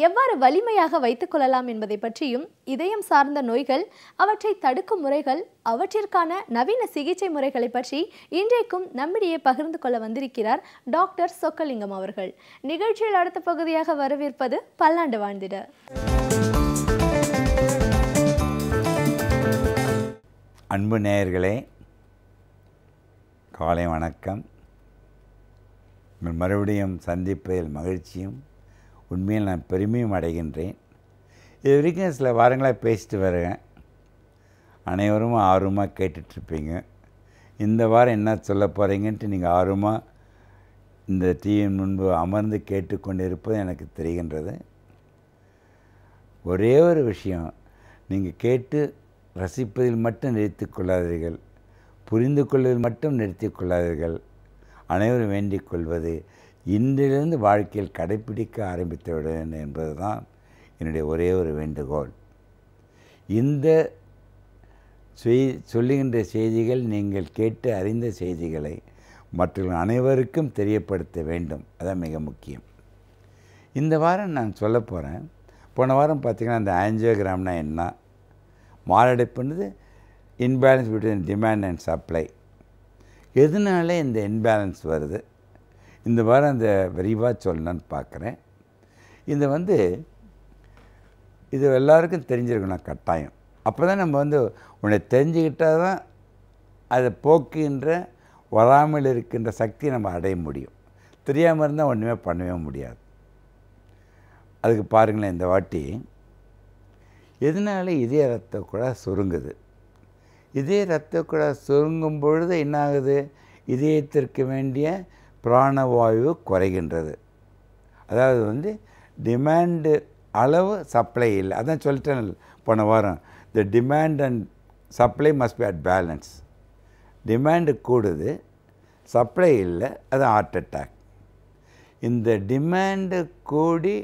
எவ்வாறு வலிமையாக வைத்துக் கொள்ளலாம் என்பதை பற்றியும், இதயம் சார்ந்த நோய்கள், அவற்றை தடுக்கும் முறைகள், அவற்றிற்கான நவீன சிகிச்சை முறைகளை பற்றி இன்றைக்கும் நம்மிடையே பகிர்ந்து கொள்ள வந்திருக்கிறார் டாக்டர் சொக்கலிங்கம் அவர்கள். நிகழ்ச்சியில் அடுத்த பகுதியாக வரவேற்பது பல்லாண்டு வாழ்ந்திட. அன்பு நேயர்களே, காலை வணக்கம். மறுபடியும் சந்திப்பதில் மகிழ்ச்சியும் உண்மையில் நான் பெருமையும் அடைகின்றேன். இது வரைக்கும் சில வாரங்களாக பேசிட்டு வரேன். அனைவரும் ஆர்வமாக கேட்டுட்ருப்பீங்க. இந்த வாரம் என்ன சொல்ல போகிறீங்கன்ட்டு நீங்கள் ஆர்வமாக இந்த டிவியின் முன்பு அமர்ந்து கேட்டுக்கொண்டு இருப்பது எனக்கு தெரிகின்றது. ஒரே ஒரு விஷயம், நீங்கள் கேட்டு ரசிப்பதில் மட்டும் நிறுத்தி கொள்ளாதீர்கள், புரிந்து கொள்வதில் மட்டும் நிறுத்தி கொள்ளாதீர்கள். அனைவரும் வேண்டிக் கொள்வது, இன்றிலிருந்து வாழ்க்கையில் கடைப்பிடிக்க ஆரம்பித்து விட வேண்டும் என்பது தான் என்னுடைய ஒரே ஒரு வேண்டுகோள். இந்த சொல்லுகின்ற செய்திகள் நீங்கள் கேட்டு அறிந்த செய்திகளை மற்றவர்கள் அனைவருக்கும் தெரியப்படுத்த வேண்டும். அதான் மிக முக்கியம். இந்த வாரம் நான் சொல்ல போகிறேன். போன வாரம் பார்த்திங்கன்னா அந்த ஆஞ்சியோகிராம்னா என்ன, மாரடைப்புன்றது imbalance between demand and supply. எதனால இந்த இன்பேலன்ஸ் வருது, இந்த வாரம் அந்த விரிவாக சொல்லணும்னு பார்க்குறேன். இது எல்லாருக்கும் தெரிஞ்சிருக்கணும் கட்டாயம். அப்போ தான் நம்ம உன்னை தெரிஞ்சுக்கிட்டால் தான் அதை போக்குகின்ற வராமல் இருக்கின்ற சக்தியை நம்ம அடைய முடியும். தெரியாமல் இருந்தால் ஒன்றுமே பண்ணவே முடியாது. அதுக்கு பாருங்களேன், இந்த வாட்டி எதனால இதய இரத்த குழாய் சுருங்குது. இதய இரத்த குழாய் சுருங்கும் பொழுது என்ன ஆகுது, இதயத்திற்கு வேண்டிய பிராணவாயு குறைகின்றது. அதாவது டிமாண்டு அளவு சப்ளை இல்லை. அதான் சொல்லிட்டேன் போன வாரம், த demand and supply must be at balance. Demand கூடுது, சப்ளை இல்லை, அது ஹார்ட் அட்டாக். இந்த டிமாண்டு கூடி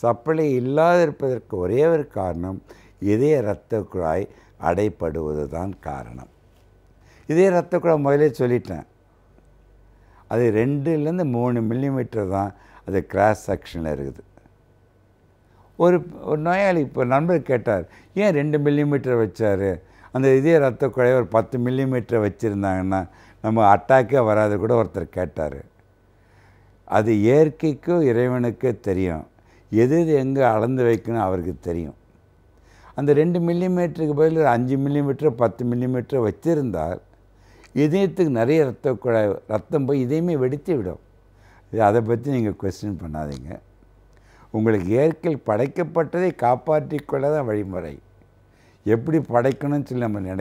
சப்ளை இல்லாத இருப்பதற்கு ஒரே ஒரு காரணம் இதய இரத்த குழாய் அடைப்படுவது தான் காரணம். இதய இரத்த குழாய் முதலே சொல்லிட்டேன், அது 2லேருந்து 3 மில்லிமீட்டர் தான் அது கிராஸ் செக்ஷனில் இருக்குது. ஒரு நோயாளி இப்போ நண்பர் கேட்டார், ஏன் 2 மில்லிமீட்டர் வச்சார், அந்த இதய இரத்த குழாய் ஒரு 10 மில்லிமீட்டர் வச்சுருந்தாங்கன்னா நம்ம அட்டாக்கே வராது கூட ஒருத்தர் கேட்டார். அது இயற்கைக்கோ இறைவனுக்கோ தெரியும், எது எங்கே அளந்து வைக்கணும் அவருக்கு தெரியும். அந்த 2 மில்லிமீட்டருக்கு பதில் 5 மில்லிமீட்டர் 10 மில்லிமீட்டர் வச்சுருந்தால் இதயத்துக்கு நிறைய ரத்தம் போய் இதயமே வெடித்து விடும். அதை பற்றி நீங்கள் கொஸ்டின் பண்ணாதீங்க. உங்களுக்கு இயற்கையில் படைக்கப்பட்டதை காப்பாற்றிக் கொள்ள தான் வழிமுறை. எப்படி படைக்கணும்னு சொல்லி நம்ம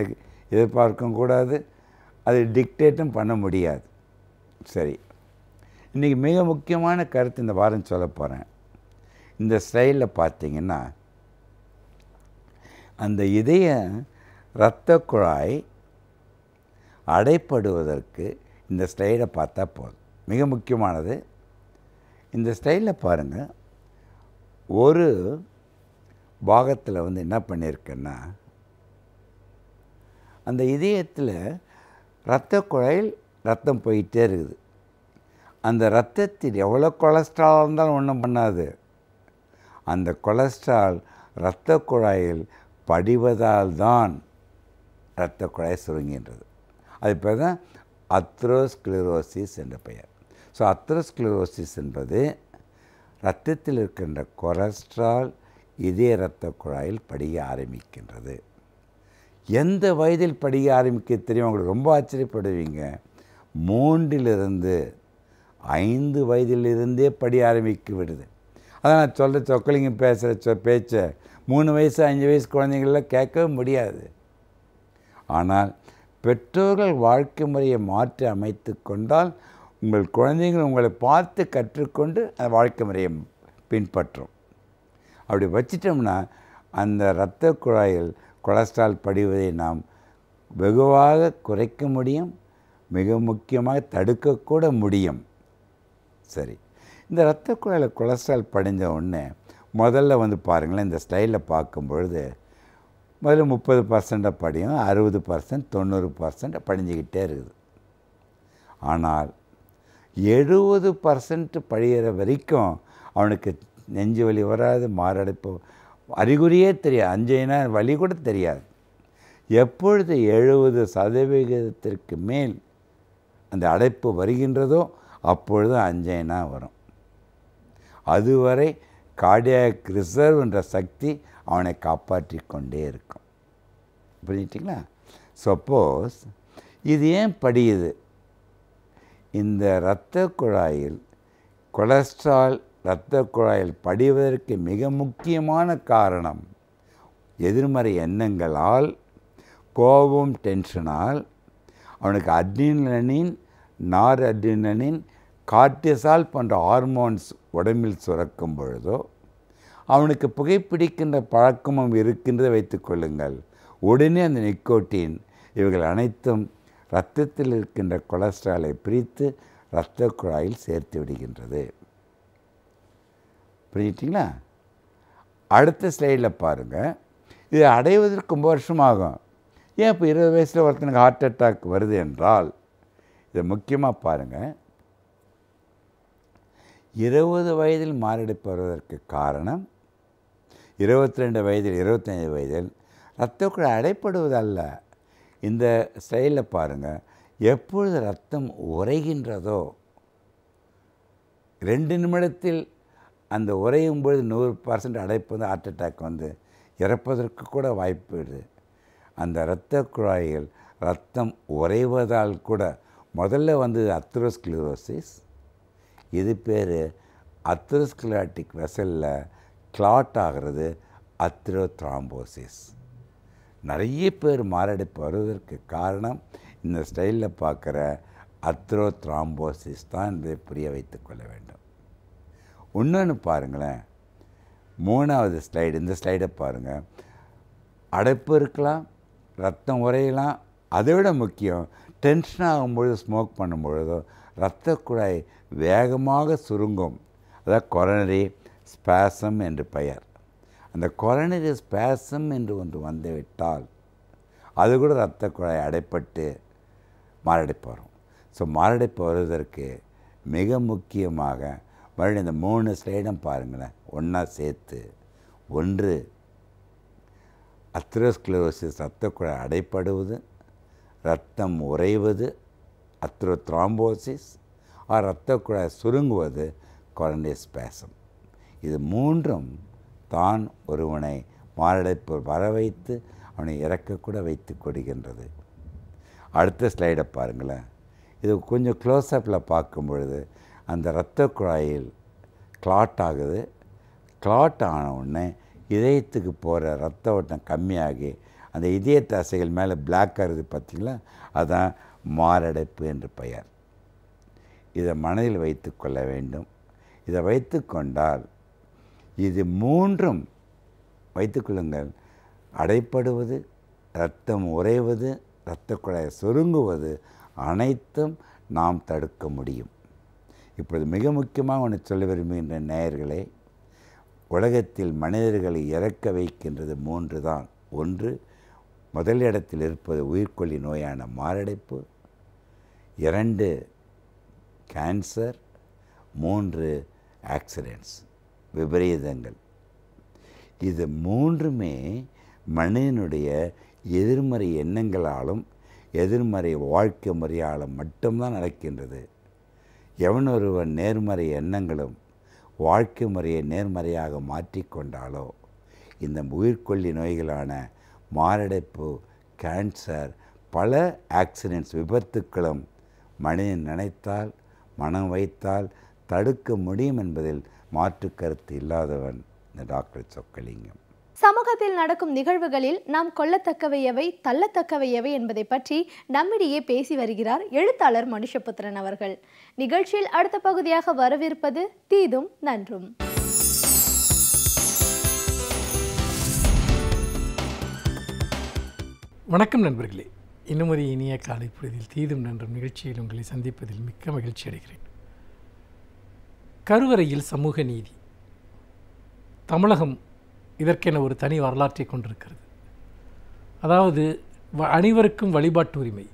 எதிர்பார்க்கவும் கூடாது, அது டிக்டேட்டும் பண்ண முடியாது. சரி, இன்றைக்கி மிக முக்கியமான கருத்து இந்த வாரம் சொல்ல போகிறேன். இந்த ஸ்டைலில் பார்த்தீங்கன்னா அந்த இதய இரத்த குழாய் அடைப்படுவதற்கு இந்த ஸ்டைலை பார்த்தா போதும். மிக முக்கியமானது. இந்த ஸ்டைலில் பாருங்கள், ஒரு பாகத்தில் என்ன பண்ணியிருக்கேன்னா, அந்த இதயத்தில் இரத்த குழாயில் ரத்தம் போயிட்டே இருக்குது. அந்த இரத்தத்தில் எவ்வளோ கொலஸ்ட்ரால் இருந்தாலும் ஒன்றும் பண்ணாது. அந்த கொலஸ்ட்ரால் இரத்த குழாயில் படிவதால் தான் இரத்த குழாய் சுருங்குகின்றது. அது பேர் தான் அத்ரோஸ்க்ளரோசிஸ் என்ற பெயர். ஸோ அத்ரோஸ்க்ளரோசிஸ் என்பது இரத்தத்தில் இருக்கின்ற கொலஸ்ட்ரால் இதய இரத்த குழாயில் படிய ஆரம்பிக்கின்றது. எந்த வயதில் படிய ஆரம்பிக்க தெரியும் உங்களுக்கு ரொம்ப ஆச்சரியப்படுவீங்க. 3லிருந்து 5 வயதிலிருந்தே படிய ஆரம்பிக்க விடுது. அதான் நான் சொல்கிற சொக்கலிங்கம் பேசுகிற பேச்சை 3 வயசு 5 வயசு குழந்தைங்களெலாம் கேட்கவே முடியாது. ஆனால் பெற்றோர்கள் வாழ்க்கை முறையை மாற்றி அமைத்து கொண்டால் உங்கள் குழந்தைகள் உங்களை பார்த்து கற்றுக்கொண்டு அந்த வாழ்க்கை முறையை பின்பற்றும். அப்படி வச்சிட்டோம்னா அந்த இரத்த குழாயில் கொலஸ்ட்ரால் படிவதை நாம் வெகுவாக குறைக்க முடியும், மிக முக்கியமாக தடுக்கக்கூட முடியும். சரி, இந்த இரத்த குழாயில் கொலஸ்ட்ரால் படிஞ்ச உடனே முதல்ல பாருங்களேன், இந்த ஸ்டைலில் பார்க்கும் பொழுது முதல்ல 30% படியும், 60%, 90% படிஞ்சிக்கிட்டே இருக்குது. ஆனால் 70% படிகிற வரைக்கும் அவனுக்கு நெஞ்சு வலி வராது, மாரடைப்பு அறிகுறியே தெரியாது, அஞ்சைனா வலி கூட தெரியாது. எப்பொழுது 70% மேல் அந்த அடைப்பு வருகின்றதோ அப்பொழுது அஞ்சைனா வரும். அதுவரை கார்டியாக் ரிசர்வ் என்ற சக்தி அவனை காப்பாற்றி கொண்டே இருக்கும். புரிஞ்சிட்டிங்களா? சப்போஸ் இது ஏன் படியுது? இந்த இரத்த குழாயில் கொலஸ்ட்ரால் இரத்த குழாயில் படிவதற்கு மிக முக்கியமான காரணம் எதிர்மறை எண்ணங்களால், கோபம், டென்ஷனால் அவனுக்கு அட்ரினலின், நார் அட்ரினலின், கார்டிசால் போன்ற ஹார்மோன்ஸ் உடம்பில் சுரக்கும் பொழுதோ, அவனுக்கு புகைப்பிடிக்கின்ற பழக்கமும் இருக்கின்றதை வைத்துக்கொள்ளுங்கள். உடனே அந்த நிக்கோட்டின் இவைகள் அனைத்தும் இரத்தத்தில் இருக்கின்ற கொலஸ்ட்ராலை பிரித்து இரத்த குழாயில் சேர்த்து விடுகின்றது. புரிஞ்சிட்டிங்களா? அடுத்த ஸ்லைடில் பாருங்கள். இது அடைவதற்கு 9 வருஷம் ஆகும். ஏன் இப்போ 20 வயசில் ஒருத்தனுக்கு ஹார்ட் அட்டாக் வருது என்றால், இதை முக்கியமாக பாருங்கள். 20 வயதில் மாரடைப்பு வருவதற்கு காரணம் 22 வயதில் 25 வயதில் இரத்த குழாய் அடைப்படுவதல்ல. இந்த ஸ்டைலில் பாருங்கள். எப்பொழுது ரத்தம் உறைகின்றதோ 2 நிமிடத்தில் அந்த உறையும் பொழுது 100% அடைப்பு வந்து ஹார்ட் அட்டாக் வந்து இறப்பதற்கு கூட வாய்ப்பு இருக்குது. அந்த இரத்த குழாயில் ரத்தம் உறைவதால் கூட முதல்ல வந்து அத்ரோஸ்க்ளரோசிஸ், இது பேர் அத்ரோஸ்க்ளராட்டிக் வெசலில் கிளாட் ஆகிறது அத்ரோத்ராம்போசிஸ். நிறைய பேர் மாரடைப்பு வருவதற்கு காரணம் இந்த ஸ்டைலில் பார்க்குற அத்ரோத்ராம்போசிஸ் தான் இதை புரிய வைத்து கொள்ள வேண்டும். இன்னொன்று பாருங்களேன், 3வது ஸ்லைடு, இந்த ஸ்லைடை பாருங்கள். அடைப்பு இருக்கலாம், ரத்தம் உறையலாம், அதை விட முக்கியம் டென்ஷன் ஆகும்பொழுது, ஸ்மோக் பண்ணும்பொழுதோ இரத்த குழாய் வேகமாக சுருங்கும். அதாவது கொரோனரி ஸ்பாசம் என்று பெயர். அந்த கொரோனரி ஸ்பாசம் என்று ஒன்று வந்துவிட்டால் அது கூட இரத்த குழாய் அடைப்பட்டு மாரடைப்பு வரும். ஸோ மாரடைப்பு வருவதற்கு மிக முக்கியமாக மறுபடியும் இந்த 3 ஸ்லைடும் பாருங்களேன், ஒன்றா சேர்த்து. 1 அத்ரோஸ்க்ளரோசிஸ், இரத்த குழாய் அடைப்படுவது, இரத்தம் உறைவது அத்ரோத்ராம்போசிஸ், இரத்த குழாய் சுருங்குவது கொரோனரி ஸ்பாசம். இது 3ம் தான் ஒருவனை மாரடைப்பு வர வைத்து அவனை இறக்கக்கூட வைத்து கொடுக்கின்றது. அடுத்த ஸ்லைடை பாருங்களேன். இது கொஞ்சம் க்ளோஸ்அப்பில் பார்க்கும் பொழுது அந்த இரத்த குழாயில் கிளாட் ஆகுது. கிளாட் ஆன உடனே இதயத்துக்கு போகிற இரத்த ஓட்டம் கம்மியாகி அந்த இதய தசைகள் மேலே பிளாக் ஆகுது பார்த்திங்களா, அதுதான் மாரடைப்பு என்று பெயர். இதை மனதில் வைத்து கொள்ள வேண்டும். இதை வைத்து கொண்டால் இது 3ம் வைத்துக்கொள்ளுங்கள். அடைப்படுவது, இரத்தம் உறைவது, இரத்த குழாய் சுருங்குவது அனைத்தும் நாம் தடுக்க முடியும். இப்பொழுது மிக முக்கியமாக ஒன்று சொல்ல விரும்புகின்ற நேயர்களே, உலகத்தில் மனிதர்களை இறக்க வைக்கின்றது 3 தான். 1 முதல் இடத்தில் இருப்பது உயிர்கொல்லி நோயான மாரடைப்பு, 2 கேன்சர், 3 ஆக்சிடென்ட்ஸ், விபரீதங்கள். இது 3மே மனிதனுடைய எதிர்மறை எண்ணங்களாலும் எதிர்மறை வாழ்க்கை முறையாலும் மட்டும்தான் நடக்கின்றது. எவன் ஒருவன் நேர்மறை எண்ணங்களும் வாழ்க்கை முறையை நேர்மறையாக மாற்றிக்கொண்டாலோ இந்த உயிர்கொல்லி நோய்களான மாரடைப்பு, கேன்சர், பல ஆக்சிடென்ட்ஸ், விபத்துக்களும் மனிதன் நினைத்தால், மனம் வைத்தால் தடுக்க முடியும் என்பதில் மாற்று கருத்து இல்லாதவன் இந்த டாக்டர் சொக்கலிங்கம். சமூகத்தில் நடக்கும் நிகழ்வுகளில் நாம் கொள்ளத்தக்கவை எவை, தள்ளத்தக்கவை எவை என்பதை பற்றி நம்மிடையே பேசி வருகிறார் எழுத்தாளர் மனுஷபுத்திரன் அவர்கள். நிகழ்ச்சியில் அடுத்த பகுதியாக வரவிருப்பது தீதும் நன்றும். வணக்கம் நண்பர்களே, இன்னும் ஒரு இனிய காலை பொழுதில் தீதும் நன்றும் நிகழ்ச்சியில் உங்களை சந்திப்பதில் மிக்க மகிழ்ச்சி அடைகிறேன். கருவறையில் சமூக நீதி. தமிழகம் இதற்கென ஒரு தனி வரலாற்றை கொண்டிருக்கிறது. அதாவது அனைவருக்கும் வழிபாட்டு உரிமை,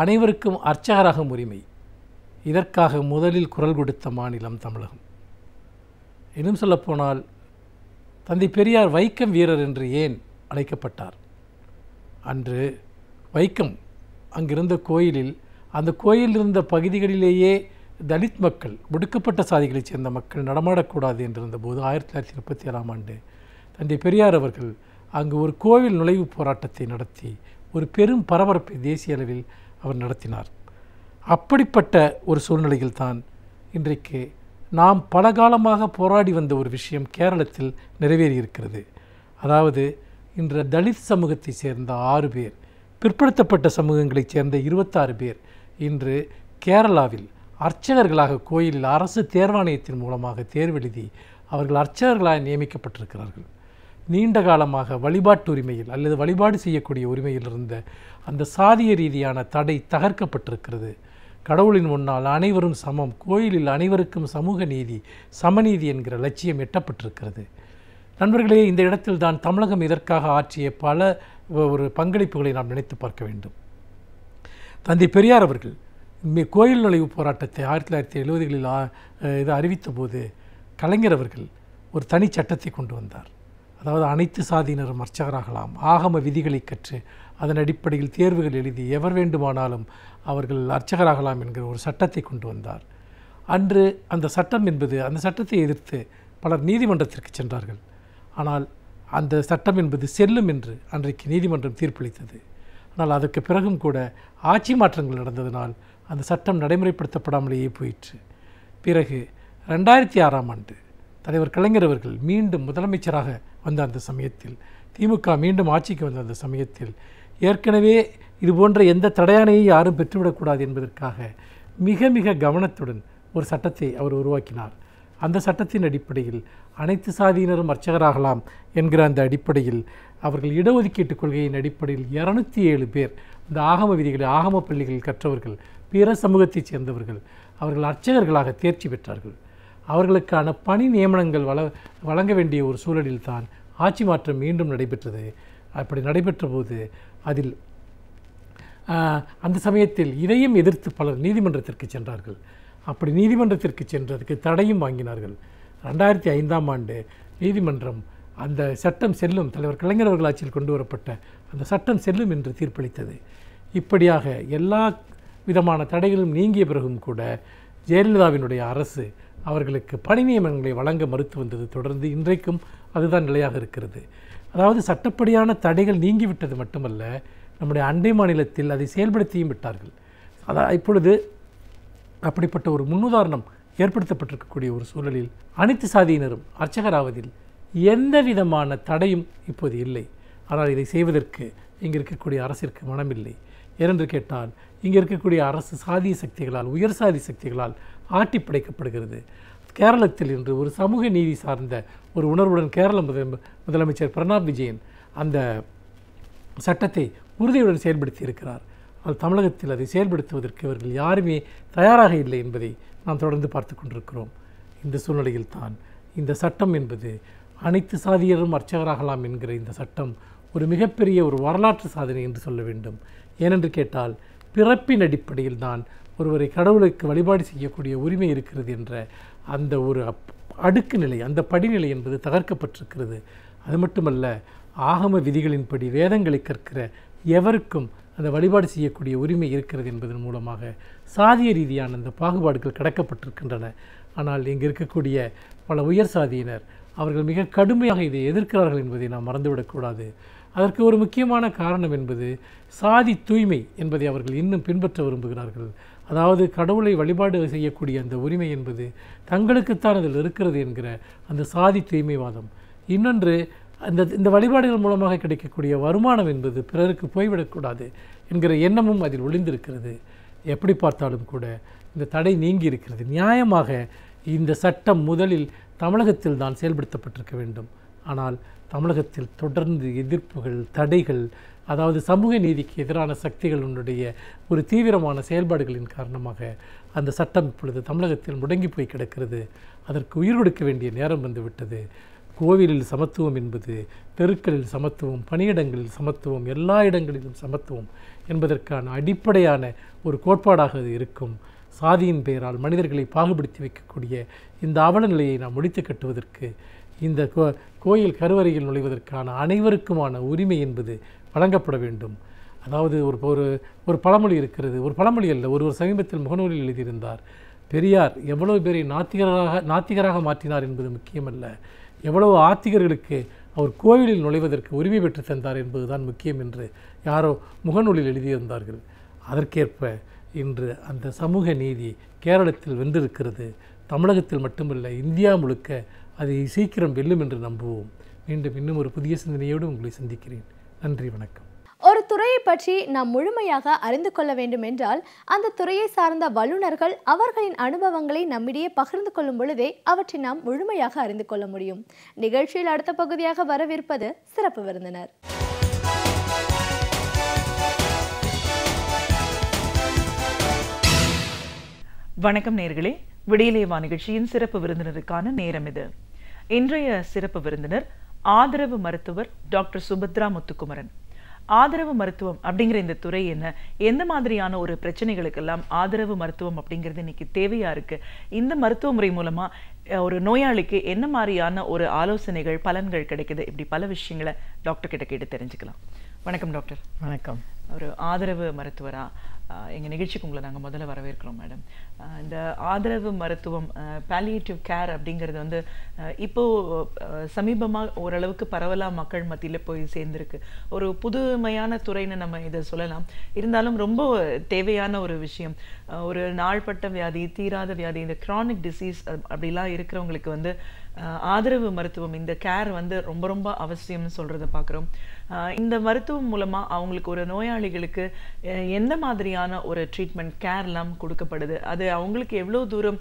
அனைவருக்கும் அர்ச்சகராகும் உரிமை, இதற்காக முதலில் குரல் கொடுத்த மாநிலம் தமிழகம். இன்னும் சொல்லப்போனால் தந்தை பெரியார் வைக்கம் வீரர் என்று ஏன் அழைக்கப்பட்டார்? அன்று வைக்கம் அங்கிருந்த கோயிலில், அந்த கோயில் இருந்த பகுதிகளிலேயே தலித் மக்கள், ஒடுக்கப்பட்ட சாதிகளைச் சேர்ந்த மக்கள் நடமாடக்கூடாது என்றிருந்தபோது 1937ஆம் ஆண்டு தந்தை பெரியார் அவர்கள் அங்கு ஒரு கோவில் நுழைவு போராட்டத்தை நடத்தி ஒரு பெரும் பரபரப்பை தேசிய அளவில் அவர் நடத்தினார். அப்படிப்பட்ட ஒரு சூழ்நிலையில் தான் இன்றைக்கு நாம் பல காலமாக போராடி வந்த ஒரு விஷயம் கேரளத்தில் நிறைவேறியிருக்கிறது. அதாவது இன்று தலித் சமூகத்தை சேர்ந்த 6 பேர், பிற்படுத்தப்பட்ட சமூகங்களைச் சேர்ந்த 26 பேர் இன்று கேரளாவில் அர்ச்சகர்களாக கோயிலில் அரசு தேர்வாணையத்தின் மூலமாக தேர்வெழுதி அவர்கள் அர்ச்சகர்களாக நியமிக்கப்பட்டிருக்கிறார்கள். நீண்ட காலமாக வழிபாட்டு உரிமையில் அல்லது வழிபாடு செய்யக்கூடிய உரிமையில் இருந்த அந்த சாதிய ரீதியான தடை தகர்க்கப்பட்டிருக்கிறது. கடவுளின் முன்னால் அனைவரும் சமம், கோயிலில் அனைவருக்கும் சமூக நீதி, சமநீதி என்கிற லட்சியம் எட்டப்பட்டிருக்கிறது. நண்பர்களே, இந்த இடத்தில் தான் தமிழகம் இதற்காக ஆற்றிய பல ஒரு பங்களிப்புகளை நாம் நினைத்து பார்க்க வேண்டும். தந்தை பெரியார் அவர்கள் கோயில் நுழைவு போராட்டத்தை 1970களில் இது அறிவித்த போது கலைஞர் அவர்கள் ஒரு தனி சட்டத்தை கொண்டு வந்தார். அதாவது அனைத்து சாதியினரும் அர்ச்சகராகலாம், ஆகம விதிகளை கற்று அதன் அடிப்படையில் தேர்வுகள் எழுதி எவர் வேண்டுமானாலும் அவர்கள் அர்ச்சகராகலாம் என்கிற ஒரு சட்டத்தை கொண்டு வந்தார். அன்று அந்த சட்டம் என்பது, அந்த சட்டத்தை எதிர்த்து பலர் நீதிமன்றத்திற்கு சென்றார்கள். ஆனால் அந்த சட்டம் என்பது செல்லும் என்று அன்றைக்கு நீதிமன்றம் தீர்ப்பளித்தது. ஆனால் அதற்கு பிறகும் கூட ஆட்சி மாற்றங்கள் நடந்ததனால் அந்த சட்டம் நடைமுறைப்படுத்தப்படாமலேயே போயிற்று. பிறகு 2006ஆம் ஆண்டு தலைவர் கலைஞர் அவர்கள் மீண்டும் முதலமைச்சராக வந்த அந்த சமயத்தில், திமுக மீண்டும் ஆட்சிக்கு வந்த அந்த சமயத்தில், ஏற்கனவே இதுபோன்ற எந்த தடையானையை யாரும் பெற்றுவிடக்கூடாது என்பதற்காக மிக மிக கவனத்துடன் ஒரு சட்டத்தை அவர் உருவாக்கினார். அந்த சட்டத்தின் அடிப்படையில் அனைத்து சாதியினரும் அர்ச்சகராகலாம் என்கிற அந்த அடிப்படையில் அவர்கள் இடஒதுக்கீட்டு கொள்கையின் அடிப்படையில் 207 பேர் இந்த ஆகம விதிகளை, ஆகம பள்ளிகளில் கற்றவர்கள், பிற சமூகத்தைச் சேர்ந்தவர்கள், அவர்கள் அர்ச்சகர்களாக தேர்ச்சி பெற்றார்கள். அவர்களுக்கான பணி நியமனங்கள் வழங்க வேண்டிய ஒரு சூழலில் தான் ஆட்சி மாற்றம் மீண்டும் நடைபெற்றது. அப்படி நடைபெற்ற போது அதில் அந்த சமயத்தில் இதையும் எதிர்த்து பலர் நீதிமன்றத்திற்கு சென்றார்கள். அப்படி நீதிமன்றத்திற்கு சென்றதுக்கு தடையும் வாங்கினார்கள். 2005ஆம் ஆண்டு நீதிமன்றம் அந்த சட்டம் செல்லும், தலைவர் கலைஞர் அவர்கள் ஆட்சியில் கொண்டு வரப்பட்ட அந்த சட்டம் செல்லும் என்று தீர்ப்பளித்தது. இப்படியாக எல்லா விதமான தடைகளும் நீங்கிய பிறகும் கூட ஜெயலலிதாவினுடைய அரசு அவர்களுக்கு பணி நியமனங்களை வழங்க மறுத்து வந்தது. தொடர்ந்து இன்றைக்கும் அதுதான் நிலையாக இருக்கிறது. அதாவது சட்டப்படியான தடைகள் நீங்கிவிட்டது மட்டுமல்ல, நம்முடைய அண்டை மாநிலத்தில் அதை செயல்படுத்தியும் விட்டார்கள். இப்பொழுது அப்படிப்பட்ட ஒரு முன்னுதாரணம் ஏற்படுத்தப்பட்டிருக்கக்கூடிய ஒரு சூழலில் அனைத்து சாதியினரும் அர்ச்சகராவதில் எந்த விதமான தடையும் இப்போது இல்லை. ஆனால் இதை செய்வதற்கு இங்கே இருக்கக்கூடிய அரசிற்கு மனமில்லை. ஏனென்று கேட்டால் இங்கே இருக்கக்கூடிய அரசு சாதிய சக்திகளால், உயர் சாதி சக்திகளால் ஆட்டி படைக்கப்படுகிறது. கேரளத்தில் இன்று ஒரு சமூக நீதி சார்ந்த ஒரு உணர்வுடன் கேரள முதலமைச்சர் பிரணாப் விஜயன் அந்த சட்டத்தை உறுதியுடன் செயல்படுத்தி இருக்கிறார். ஆனால் தமிழகத்தில் அதை செயல்படுத்துவதற்கு இவர்கள் யாருமே தயாராக இல்லை என்பதை நாம் தொடர்ந்து பார்த்து கொண்டிருக்கிறோம். இந்த சூழ்நிலையில் தான் இந்த சட்டம் என்பது அனைத்து சாதியரும் அர்ச்சகராகலாம் என்கிற இந்த சட்டம் ஒரு மிகப்பெரிய ஒரு வரலாற்று சாதனை என்று சொல்ல வேண்டும். ஏனென்று கேட்டால் பிறப்பின் அடிப்படையில் தான் ஒருவரை கடவுளுக்கு வழிபாடு செய்யக்கூடிய உரிமை இருக்கிறது என்ற அந்த ஒரு அடுக்கு நிலை, அந்த படிநிலை என்பது தகர்க்கப்பட்டிருக்கிறது. அது மட்டுமல்ல, ஆகம விதிகளின்படி வேதங்களை கற்கிற எவருக்கும் அந்த வழிபாடு செய்யக்கூடிய உரிமை இருக்கிறது என்பதன் மூலமாக சாதிய ரீதியான அந்த பாகுபாடுகள் கடக்கப்பட்டிருக்கின்றன. ஆனால் இங்கே இருக்கக்கூடிய பல உயர் சாதியினர் அவர்கள் மிக கடுமையாக இதை எதிர்க்கிறார்கள் என்பதை நாம் மறந்துவிடக்கூடாது. அதற்கு ஒரு முக்கியமான காரணம் என்பது சாதி தூய்மை என்பதை அவர்கள் இன்னும் பின்பற்ற விரும்புகிறார்கள். அதாவது கடவுளை வழிபாடு செய்யக்கூடிய அந்த உரிமை என்பது தங்களுக்குத்தான் அதில் இருக்கிறது என்கிற அந்த சாதி தூய்மைவாதம். இன்னொன்று, இந்த வழிபாடுகள் மூலமாக கிடைக்கக்கூடிய வருமானம் என்பது பிறருக்கு போய்விடக்கூடாது என்கிற எண்ணமும் அதில் ஒளிந்திருக்கிறது. எப்படி பார்த்தாலும் கூட இந்த தடை நீங்கி இருக்கிறது. நியாயமாக இந்த சட்டம் முதலில் தமிழகத்தில் தான் செயல்படுத்தப்பட்டிருக்க வேண்டும். ஆனால் தமிழகத்தில் தொடர்ந்து எதிர்ப்புகள், தடைகள், அதாவது சமூக நீதிக்கு எதிரான சக்திகளுடைய ஒரு தீவிரமான செயல்பாடுகளின் காரணமாக அந்த சட்டம் இப்பொழுது தமிழகத்தில் முடங்கி போய் கிடக்கிறது. அதற்கு உயிர் கொடுக்க வேண்டிய நேரம் வந்துவிட்டது. கோவிலில் சமத்துவம் என்பது தெருக்களில் சமத்துவம், பணியிடங்களில் சமத்துவம், எல்லா இடங்களிலும் சமத்துவம் என்பதற்கான அடிப்படையான ஒரு கோட்பாடாக அது இருக்கும். சாதியின் பெயரால் மனிதர்களை பாகுபடுத்தி வைக்கக்கூடிய இந்த அவல நிலையை நாம் முடித்து கட்டுவதற்கு இந்த கோயில் கருவறையில் நுழைவதற்கான அனைவருக்குமான உரிமை என்பது வழங்கப்பட வேண்டும். அதாவது ஒரு பழமொழி இருக்கிறது, ஒரு பழமொழி அல்ல, ஒருவர் சமீபத்தில் முகநூலில் எழுதியிருந்தார், பெரியார் எவ்வளவு பேரை நாத்திகராக மாற்றினார் என்பது முக்கியமல்ல, எவ்வளவு ஆத்திகர்களுக்கு அவர் கோயிலில் நுழைவதற்கு உரிமை பெற்று தந்தார் என்பதுதான் முக்கியம் என்று யாரோ முகநூலில் எழுதியிருந்தார்கள். அதற்கேற்ப இன்று அந்த சமூக நீதி கேரளத்தில் வென்றிருக்கிறது. தமிழகத்தில் மட்டுமல்ல, இந்தியா முழுக்க அதை சீக்கிரம் வெல்லும் என்று நம்புவோம். மீண்டும் இன்னும் ஒரு புதிய சிந்தனையோடு உங்களை சந்திக்கிறேன். நன்றி, வணக்கம். ஒரு துறையை பற்றி நாம் முழுமையாக அறிந்து கொள்ள வேண்டும் என்றால் அந்த துறையை சார்ந்த வல்லுநர்கள் அவர்களின் அனுபவங்களை நம்மிடையே பகிர்ந்து கொள்ளும் பொழுதே அவற்றை நாம் முழுமையாக அறிந்து கொள்ள முடியும். நிகழ்ச்சியில் அடுத்த பகுதியாக வரவிருப்பது சிறப்பு விருந்தினர். வணக்கம் நேயர்களே, விடியலேவா நிகழ்ச்சியின் சிறப்பு விருந்தினருக்கான நேரம் இது. இன்றைய சிறப்பு விருந்தினர் ஆதரவு மருத்துவர் டாக்டர் சுபத்ரா முத்துக்குமரன். ஆதரவு மருத்துவம் அப்படிங்கிற இந்த துறை என்ன, எந்த மாதிரியான ஒரு பிரச்சனைகளுக்கெல்லாம் ஆதரவு மருத்துவம் அப்படிங்கிறது இன்னைக்கு தேவையா இருக்கு, இந்த மருத்துவ முறை மூலமா ஒரு நோயாளிக்கு என்ன மாதிரியான ஒரு ஆலோசனைகள் பலன்கள் கிடைக்குது, இப்படி பல விஷயங்களை டாக்டர் கிட்ட கேட்டு தெரிஞ்சுக்கலாம். வணக்கம் டாக்டர். வணக்கம். ஒரு ஆதரவு மருத்துவரா எங்கள் நிகழ்ச்சிக்கு உங்களை நாங்கள் முதல்ல வரவேற்கிறோம் மேடம். இந்த ஆதரவு மருத்துவம், பாலியேட்டிவ் கேர் அப்படிங்கிறது வந்து இப்போது சமீபமாக ஓரளவுக்கு பரவலாக மக்கள் மத்தியில் போய் சேர்ந்துருக்கு. ஒரு புதுமையான துறைன்னு நம்ம இதை சொல்லலாம். இருந்தாலும் ரொம்ப தேவையான ஒரு விஷயம். ஒரு நாள்பட்ட வியாதி, தீராத வியாதி, இந்த க்ரானிக் டிசீஸ் அப்படிலாம் இருக்கிறவங்களுக்கு வந்து ஆதரவு மருத்துவம், இந்த கேர் வந்து ரொம்ப ரொம்ப அவசியம்னு சொல்கிறத பார்க்குறோம். இந்த மருத்துவம் மூலமாக அவங்களுக்கு, ஒரு நோயாளிகளுக்கு எந்த மாதிரியான ஒரு ட்ரீட்மெண்ட் கேர்லாம் கொடுக்கப்படுது, அது அவங்களுக்கு எவ்வளோ தூரம்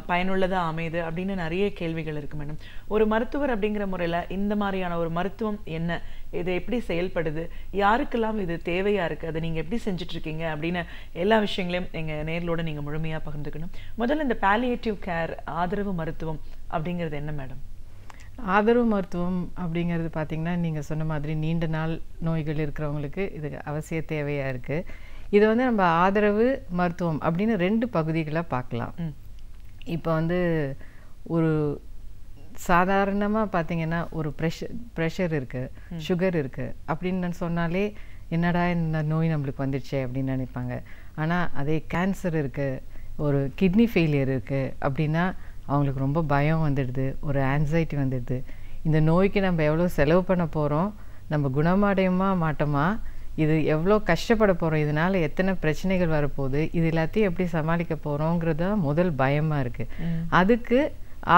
பயனுள்ளதாக அமையுது அப்படின்னு நிறைய கேள்விகள் இருக்குது மேடம். ஒரு மருத்துவர் அப்படிங்கிற முறையில் இந்த மாதிரியான ஒரு மருத்துவம் என்ன, இது எப்படி செயல்படுது, யாருக்கெல்லாம் இது தேவையாக இருக்குது, அதை நீங்கள் எப்படி செஞ்சிட்ருக்கீங்க அப்படின்னு எல்லா விஷயங்களையும் எங்கள் நேர்களோட நீங்கள் முழுமையாக பகிர்ந்துக்கணும். முதல்ல இந்த பாலியேட்டிவ் கேர், ஆதரவு மருத்துவம் அப்படிங்கிறது என்ன மேடம்? ஆதரவு மருத்துவம் அப்படிங்கிறது பார்த்திங்கன்னா, நீங்கள் சொன்ன மாதிரி நீண்ட நாள் நோய்கள் இருக்கிறவங்களுக்கு இது அவசிய தேவையாக இருக்குது. இது வந்து நம்ம ஆதரவு மருத்துவம் அப்படின்னு 2 பகுதிகளாக பார்க்கலாம். இப்போ வந்து ஒரு சாதாரணமாக பார்த்திங்கன்னா, ஒரு ப்ரெஷர் இருக்குது, சுகர் இருக்குது அப்படின்னு சொன்னாலே என்னடா இந்த நோய் நம்மளுக்கு வந்துடுச்சே அப்படின்னு நினைப்பாங்க. ஆனால் அதே கேன்சர் இருக்குது, ஒரு கிட்னி ஃபெயிலியர் இருக்குது அப்படின்னா அவங்களுக்கு ரொம்ப பயம் வந்துடுது, ஒரு ஆன்சைட்டி வந்துடுது. இந்த நோய்க்கு நம்ம எவ்வளோ செலவு பண்ண போகிறோம், நம்ம குணமடையுமா மாட்டோமா, இது எவ்வளோ கஷ்டப்பட போகிறோம், இதனால் எத்தனை பிரச்சனைகள் வரப்போகுது, இது எல்லாத்தையும் எப்படி சமாளிக்க போகிறோங்கிறது தான் முதல் பயமாக இருக்குது. அதுக்கு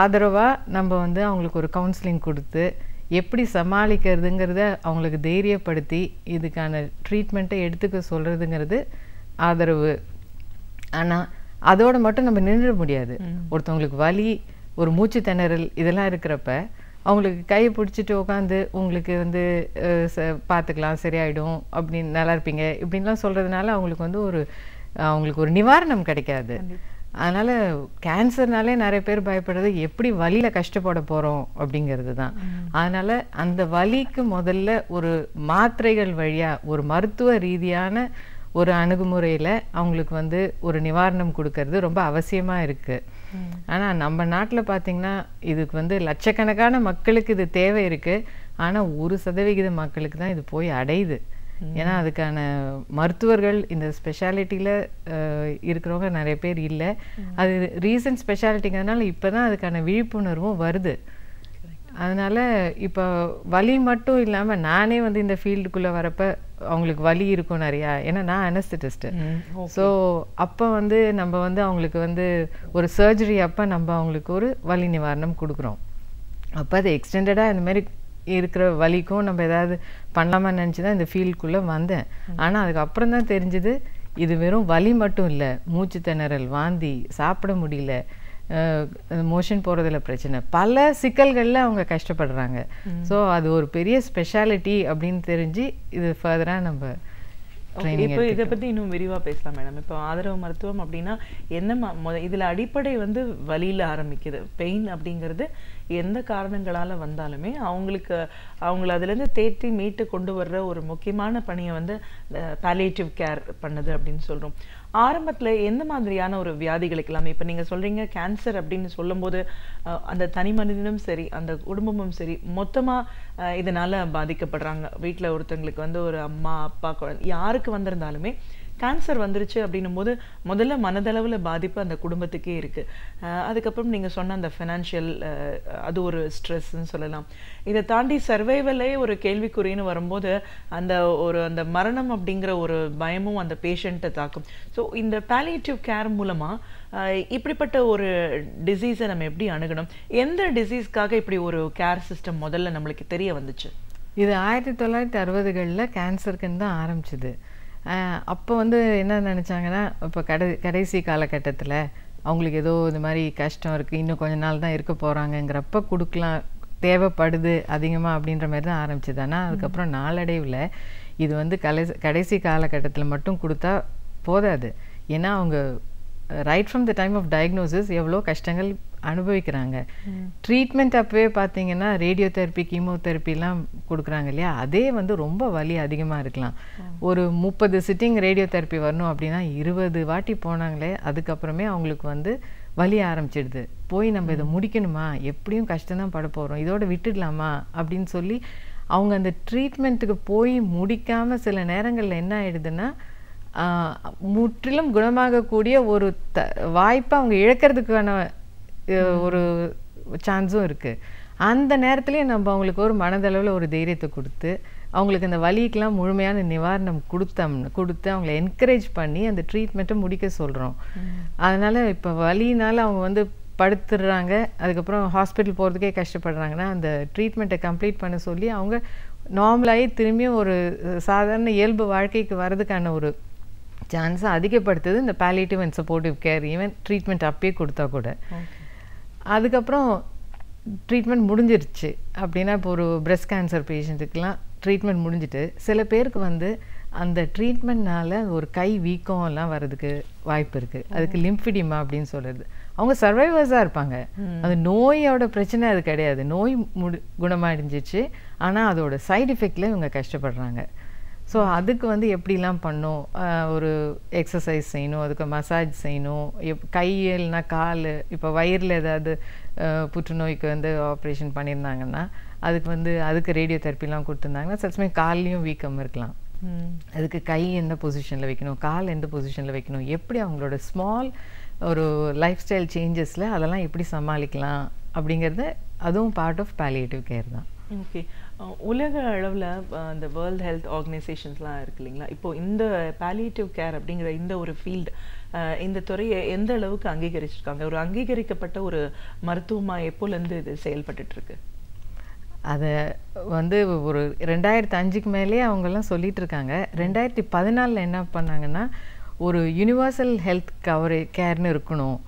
ஆதரவாக நம்ம வந்து அவங்களுக்கு ஒரு கவுன்சிலிங் கொடுத்து எப்படி சமாளிக்கிறதுங்கிறத அவங்களுக்கு தைரியப்படுத்தி இதுக்கான ட்ரீட்மெண்ட்டை எடுத்துக்க சொல்கிறதுங்கிறது ஆதரவு. ஆனால் அதோடு மட்டும் நம்ம நின்றுட முடியாது. ஒருத்தவங்களுக்கு வலி, ஒரு மூச்சு திணறல் இதெல்லாம் இருக்கிறப்ப அவங்களுக்கு கையை பிடிச்சிட்டு உட்காந்து உங்களுக்கு வந்து பார்த்துக்கலாம், சரியாயிடும், அப்படின்னு நல்லா இருப்பீங்க இப்படின்லாம் சொல்கிறதுனால அவங்களுக்கு வந்து அவங்களுக்கு ஒரு நிவாரணம் கிடைக்காது. அதனால் கேன்சர்னாலே நிறைய பேர் பயப்படுறது எப்படி வலியில் கஷ்டப்பட போகிறோம் அப்படிங்கிறது தான். அதனால் அந்த வலிக்கு முதல்ல ஒரு மாத்திரைகள் வழியாக ஒரு மருத்துவ ரீதியான ஒரு அணுகுமுறையில் அவங்களுக்கு வந்து ஒரு நிவாரணம் கொடுக்கறது ரொம்ப அவசியமாக இருக்குது. ஆனால் நம்ம நாட்டில் பார்த்திங்கன்னா இதுக்கு வந்து லட்சக்கணக்கான மக்களுக்கு இது தேவை இருக்குது. ஆனால் 1% மக்களுக்கு தான் இது போய் அடையுது. ஏன்னா அதுக்கான மருத்துவர்கள் இந்த ஸ்பெஷாலிட்டியில் இருக்கிறவங்க நிறைய பேர் இல்லை. அது ரீசன்ட் ஸ்பெஷாலிட்டிங்கிறதுனால இப்போ தான் அதுக்கான விழிப்புணர்வும் வருது. அதனால் இப்போ வலி மட்டும் இல்லாமல் நானே வந்து இந்த ஃபீல்டுக்குள்ளே வரப்போ அவங்களுக்கு வலி இருக்கும் நிறையா. ஏன்னா நான் அனஸ்தட்டிஸ்ட்டு. ஸோ அப்போ வந்து நம்ம வந்து அவங்களுக்கு வந்து ஒரு சர்ஜரி அப்போ நம்ம அவங்களுக்கு ஒரு வலி நிவாரணம் கொடுக்குறோம். அப்போ அது எக்ஸ்டெண்டடாக இந்த மாதிரி இருக்கிற வலிக்கும் நம்ம ஏதாவது பண்ணலாமான்னு நினச்சி தான் இந்த ஃபீல்டுக்குள்ளே வந்தேன். ஆனால் அதுக்கப்புறம் தான் தெரிஞ்சுது இது வெறும் வலி மட்டும் இல்லை, மூச்சு திணறல், வாந்தி, சாப்பிட முடியல, மோஷன் போகிறதுல பிரச்சனை, பல சிக்கல்களில் அவங்க கஷ்டப்படுறாங்க. ஸோ அது ஒரு பெரிய ஸ்பெஷாலிட்டி அப்படின்னு தெரிஞ்சு இது ஃபர்தராக நம்ம இப்போ இதை பற்றி இன்னும் விரிவாக பேசலாம் மேடம். இப்போ ஆதரவு மருத்துவம் அப்படின்னா என்ன, இதில் அடிப்படை வந்து வலியில் ஆரம்பிக்குது. பெயின் அப்படிங்கிறது எந்த காரணங்களால் வந்தாலுமே அவங்கள அதுலேருந்து தேற்றி மீட்டு கொண்டு வர்ற ஒரு முக்கியமான பணியை வந்து பாலியேட்டிவ் கேர் பண்ணுது அப்படின்னு சொல்கிறோம். ஆரம்பத்துல எந்த மாதிரியான ஒரு வியாதிகளுக்கெல்லாம் இப்போ நீங்க சொல்றீங்க கேன்சர் அப்படின்னு சொல்லும்போது அந்த தனி மனிதனும் சரி அந்த குடும்பமும் சரி மொத்தமா இதனால பாதிக்கப்படுறாங்க. வீட்டுல ஒருத்தங்களுக்கு வந்து ஒரு அம்மா அப்பா குழந்தை யாருக்கு வந்திருந்தாலுமே கேன்சர் வந்துருச்சு அப்படின்னும் போது முதல்ல மனதளவில் பாதிப்பு அந்த குடும்பத்துக்கே இருக்கு. அதுக்கப்புறம் நீங்க சொன்ன அந்த ஃபினான்ஷியல் அது ஒரு ஸ்ட்ரெஸ்ன்னு சொல்லலாம். இதை தாண்டி சர்வைவலே ஒரு கேள்விக்குறின்னு வரும்போது அந்த மரணம் அப்படிங்கிற ஒரு பயமும் அந்த பேஷண்ட்டை தாக்கும். ஸோ இந்த பாலியேட்டிவ் கேர் மூலமா இப்படிப்பட்ட ஒரு டிசீஸை நம்ம எப்படி அணுகணும், எந்த டிசீஸ்க்காக இப்படி ஒரு கேர் சிஸ்டம் முதல்ல நம்மளுக்கு தெரிய வந்துச்சு? இது 1960களில் கேன்சருக்குன்னு தான் ஆரம்பிச்சுது. அப்போ வந்து என்ன நினச்சாங்கன்னா, இப்போ கடைசி காலகட்டத்தில் அவங்களுக்கு ஏதோ இந்த மாதிரி கஷ்டம் இருக்குது, இன்னும் கொஞ்ச நாள் தான் இருக்க போகிறாங்கங்கிறப்ப கொடுக்கலாம், தேவைப்படுது அதிகமாக அப்படின்ற மாதிரி தான் ஆரம்பிச்சது. ஆனால் அதுக்கப்புறம் நாளடைவில் இது வந்து கடைசி காலகட்டத்தில் மட்டும் கொடுத்தா போதாது. ஏன்னா அவங்க right from the time of diagnosis எவ்வளோ கஷ்டங்கள் அனுபவிக்கிறாங்க. ட்ரீட்மெண்ட் அப்போவே பார்த்தீங்கன்னா ரேடியோ தெரப்பி கீமோதெரப்பிலாம் கொடுக்குறாங்க இல்லையா, அதே வந்து ரொம்ப வலி அதிகமாக இருக்கலாம். ஒரு 30 சிட்டிங் ரேடியோ தெரப்பி வரணும் அப்படின்னா 20 வாட்டி போனாங்களே, அதுக்கப்புறமே அவங்களுக்கு வந்து வலி ஆரம்பிச்சிடுது. போய் நம்ம இதை முடிக்கணுமா, எப்படியும் கஷ்டம்தான் பட போகிறோம், இதோட விட்டுடலாமா அப்படின்னு சொல்லி அவங்க அந்த ட்ரீட்மெண்ட்டுக்கு போய் முடிக்காமல் சில நேரங்களில் என்ன ஆயிடுதுன்னா முற்றிலும் குணமாகக்கூடிய ஒரு வாய்ப்பை அவங்க இழக்கிறதுக்கான ஒரு சான்ஸும் இருக்குது. அந்த நேரத்துலேயே நம்ம அவங்களுக்கு ஒரு மனதளவில் ஒரு தைரியத்தை கொடுத்து அவங்களுக்கு அந்த வலிக்கெலாம் முழுமையான நிவாரணம் கொடுத்து அவங்கள என்கரேஜ் பண்ணி அந்த ட்ரீட்மெண்ட்டை முடிக்க சொல்கிறோம். அதனால் இப்போ வலினால் அவங்க வந்து படுத்துடுறாங்க, அதுக்கப்புறம் ஹாஸ்பிட்டல் போகிறதுக்கே கஷ்டப்படுறாங்கன்னா அந்த ட்ரீட்மெண்ட்டை கம்ப்ளீட் பண்ண சொல்லி அவங்க நார்மலாகி திரும்பியும் ஒரு சாதாரண இயல்பு வாழ்க்கைக்கு வர்றதுக்கான ஒரு சான்ஸை அதிகப்படுத்துது இந்த palliative and supportive care. Even treatment அப்பயே கொடுத்தா கூட அதுக்கப்புறம் ட்ரீட்மெண்ட் முடிஞ்சிருச்சு அப்படின்னா, இப்போ ஒரு பிரெஸ்ட் கேன்சர் பேஷண்ட்டுக்கெலாம் ட்ரீட்மெண்ட் முடிஞ்சிட்டு சில பேருக்கு வந்து அந்த ட்ரீட்மெண்ட்னால ஒரு கை வீக்கம்லாம் வர்றதுக்கு வாய்ப்பு இருக்குது. அதுக்கு லிம்ஃபிடிமா அப்படின்னு சொல்கிறது. அவங்க சர்வைவர்ஸாக இருப்பாங்க, அது நோயோட பிரச்சனை அது கிடையாது, நோய் குணமாடிஞ்சிச்சு, ஆனால் அதோட சைடு எஃபெக்டில் இவங்க கஷ்டப்படுறாங்க. ஸோ அதுக்கு வந்து எப்படிலாம் பண்ணும், ஒரு எக்ஸசைஸ் செய்யணும், அதுக்கு மசாஜ் செய்யணும், கை இல்லைனா கால், இப்போ வயிறில் ஏதாவது புற்றுநோய்க்கு வந்து ஆப்ரேஷன் பண்ணியிருந்தாங்கன்னா அதுக்கு ரேடியோ தெரப்பிலாம் கொடுத்துருந்தாங்கன்னா சில சமயம் கால்லையும் வீக்கம் இருக்கலாம். அதுக்கு கை எந்த பொசிஷனில் வைக்கணும், கால் எந்த பொசிஷனில் வைக்கணும், எப்படி அவங்களோட ஸ்மால் ஒரு லைஃப் ஸ்டைல் சேஞ்சஸில் அதெல்லாம் எப்படி சமாளிக்கலாம் அப்படிங்கிறது அதுவும் பார்ட் ஆஃப் பாலியேட்டிவ் கேர் தான். ஓகே, உலக அளவில் இந்த வேர்ல்ட் ஹெல்த் ஆர்கனைசேஷன்ஸ்லாம் இருக்கு இல்லைங்களா, இப்போது இந்த பாலியேட்டிவ் கேர் அப்படிங்கிற இந்த ஒரு ஃபீல்டு, இந்த துறையை எந்த அளவுக்கு அங்கீகரிச்சிருக்காங்க? ஒரு அங்கீகரிக்கப்பட்ட ஒரு மருத்துவமாக எப்போலேருந்து இது செயல்பட்டுருக்கு? அதை வந்து ஒரு 2005க்கு மேலே அவங்கெல்லாம் சொல்லிட்டு இருக்காங்க. 2014 என்ன பண்ணாங்கன்னா, ஒரு யூனிவர்சல் ஹெல்த் கேர்னு இருக்கணும்.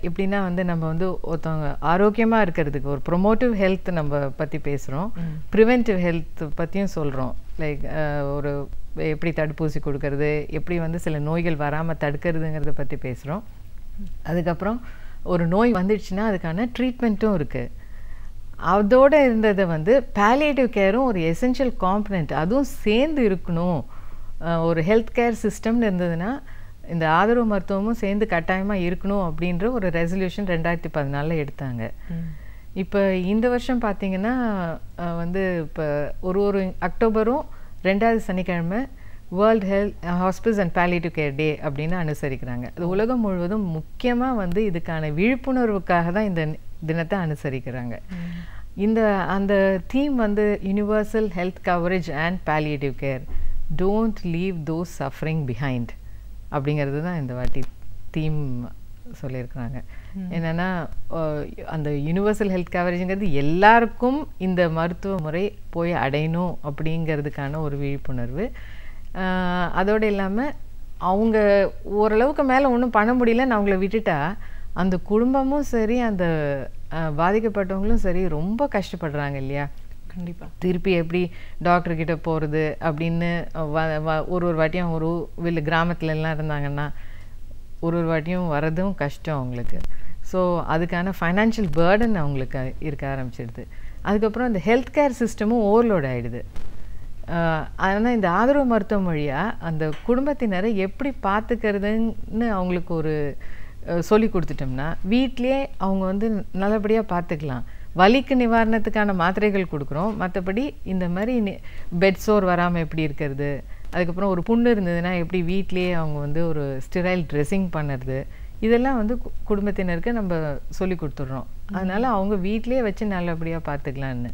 எப்படின்னா வந்து நம்ம வந்து ஒருத்தவங்க ஆரோக்கியமாக இருக்கிறதுக்கு ஒரு ப்ரொமோட்டிவ் ஹெல்த் நம்ம பற்றி பேசுகிறோம், ப்ரிவென்டிவ் ஹெல்த் பற்றியும் சொல்கிறோம். லைக் ஒரு எப்படி தடுப்பூசி கொடுக்கறது, எப்படி வந்து சில நோய்கள் வராமல் தடுக்கிறதுங்கிறத பற்றி பேசுகிறோம். அதுக்கப்புறம் ஒரு நோய் வந்துடுச்சுன்னா அதுக்கான ட்ரீட்மெண்ட்டும் இருக்குது. அதோடு இருந்ததை வந்து பாலியேட்டிவ் கேரும் ஒரு எசென்ஷியல் காம்பனண்ட், அதுவும் சேர்ந்து இருக்கணும். ஒரு ஹெல்த் கேர் சிஸ்டம்னு இருந்ததுன்னா இந்த ஆதரவு மருத்துவமும் சேர்ந்து கட்டாயமாக இருக்கணும் அப்படின்ற ஒரு ரெசல்யூஷன் 2014 எடுத்தாங்க. இப்போ இந்த வருஷம் பார்த்திங்கன்னா வந்து இப்போ ஒரு அக்டோபரும் 2வது சனிக்கிழமை world health hospitals and palliative care day அப்படின்னு அனுசரிக்கிறாங்க. அது உலகம் முழுவதும் முக்கியமாக வந்து இதுக்கான விழிப்புணர்வுக்காக தான் இந்த தினத்தை அனுசரிக்கிறாங்க. அந்த தீம் வந்து universal health coverage and palliative care, don't leave those suffering behind அப்படிங்கிறது தான் இந்த வாட்டி தீம் சொல்லியிருக்கிறாங்க. என்னென்னா அந்த யூனிவர்சல் ஹெல்த் கவரேஜுங்கிறது எல்லாருக்கும் இந்த மருத்துவ முறை போய் அடையணும் அப்படிங்கிறதுக்கான ஒரு விழிப்புணர்வு. அதோடு இல்லாமல் அவங்க ஓரளவுக்கு மேலே ஒன்றும் பண்ண முடியலன்னு அவங்கள விட்டுட்டா அந்த குடும்பமும் சரி அந்த பாதிக்கப்பட்டவங்களும் சரி ரொம்ப கஷ்டப்படுறாங்க இல்லையா. கண்டிப்பாக திருப்பி எப்படி டாக்டர்கிட்ட போகிறது அப்படின்னு ஒரு வாட்டியும் கிராமத்துலலாம் இருந்தாங்கன்னா ஒரு வாட்டியும் வரதும் கஷ்டம் அவங்களுக்கு. ஸோ அதுக்கான ஃபைனான்ஷியல் பேர்டன் அவங்களுக்கு இருக்க ஆரம்பிச்சிடுது. அதுக்கப்புறம் இந்த ஹெல்த் கேர் சிஸ்டமும் ஓவர்லோட் ஆகிடுது. ஆனால் இந்த ஆதரவு மருத்துவம் வழியாக அந்த குடும்பத்தினரை எப்படி பார்த்துக்கிறதுன்னு அவங்களுக்கு ஒரு சொல்லி கொடுத்துட்டோம்னா வீட்டிலே அவங்க வந்து நல்லபடியாக பார்த்துக்கலாம். வலிக்கு நிவாரணத்துக்கான மாத்திரைகள் கொடுக்குறோம், மற்றபடி இந்த மாதிரி பெட் சோர் வராமல் எப்படி இருக்கிறது, அதுக்கப்புறம் ஒரு புண்ணு இருந்ததுன்னா எப்படி வீட்லேயே அவங்க வந்து ஒரு ஸ்டெரைல் ட்ரெஸ்ஸிங் பண்ணுறது, இதெல்லாம் வந்து குடும்பத்தினருக்கு நம்ம சொல்லி கொடுத்துட்றோம். அதனால் அவங்க வீட்டிலே வச்சு நல்லபடியாக பார்த்துக்கலான்னு.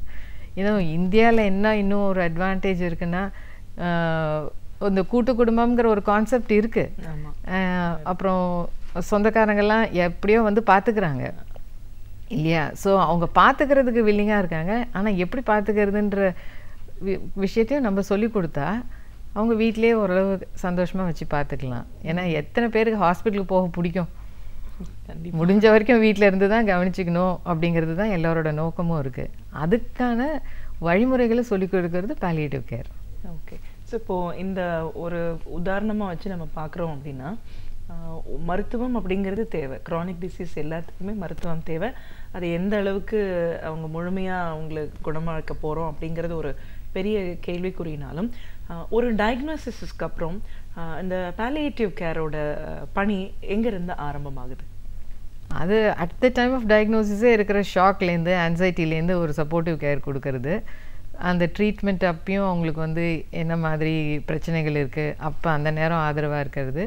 ஏன்னா இந்தியாவில் என்ன இன்னும் ஒரு அட்வான்டேஜ் இருக்குன்னா இந்த கூட்டு குடும்பம்ங்கிற ஒரு கான்செப்ட் இருக்குது. அப்புறம் சொந்தக்காரங்கெல்லாம் எப்படியோ வந்து பார்த்துக்கிறாங்க இல்லையா? ஸோ அவங்க பார்த்துக்கிறதுக்கு வில்லிங்காக இருக்காங்க. ஆனால் எப்படி பார்த்துக்கிறதுன்ற விஷயத்தையும் நம்ம சொல்லி கொடுத்தா அவங்க வீட்டிலே ஓரளவு சந்தோஷமாக வச்சு பார்த்துக்கலாம். ஏன்னா எத்தனை பேருக்கு ஹாஸ்பிட்டலுக்கு போக பிடிக்கும்? முடிஞ்ச வரைக்கும் வீட்டில் இருந்து தான் கவனிச்சிக்கணும் அப்படிங்கிறது தான் எல்லாரோட நோக்கமும் இருக்குது. அதுக்கான வழிமுறைகளை சொல்லிக் கொடுக்கறது பாலியேட்டிவ் கேர். ஓகே. ஸோ இப்போது இந்த ஒரு உதாரணமாக வச்சு நம்ம பார்க்குறோம் அப்படின்னா, மருத்துவம் அப்படிங்கிறது தேவை. க்ரானிக் டிசீஸ் எல்லாத்துக்குமே மருத்துவம் தேவை. அது எந்த அளவுக்கு அவங்க முழுமையாக அவங்களுக்கு குணமாக்க போகிறோம் அப்படிங்கிறது ஒரு பெரிய கேள்விக்குறினாலும், ஒரு டயக்னோசிஸ்க்கு அப்புறம் இந்த பாலியேட்டிவ் கேரோட பணி எங்கேருந்து ஆரம்பமாகுது? அது அட் த டைம் ஆஃப் டயக்னோசிஸே இருக்கிற ஷாக்லேருந்து ஆன்சைட்டிலேருந்து ஒரு சப்போர்ட்டிவ் கேர் கொடுக்கறது. அந்த ட்ரீட்மெண்ட் அப்பயும் அவங்களுக்கு வந்து என்ன மாதிரி பிரச்சனைகள் இருக்குது அப்போ அந்த நேரம் ஆதரவாக இருக்கிறது.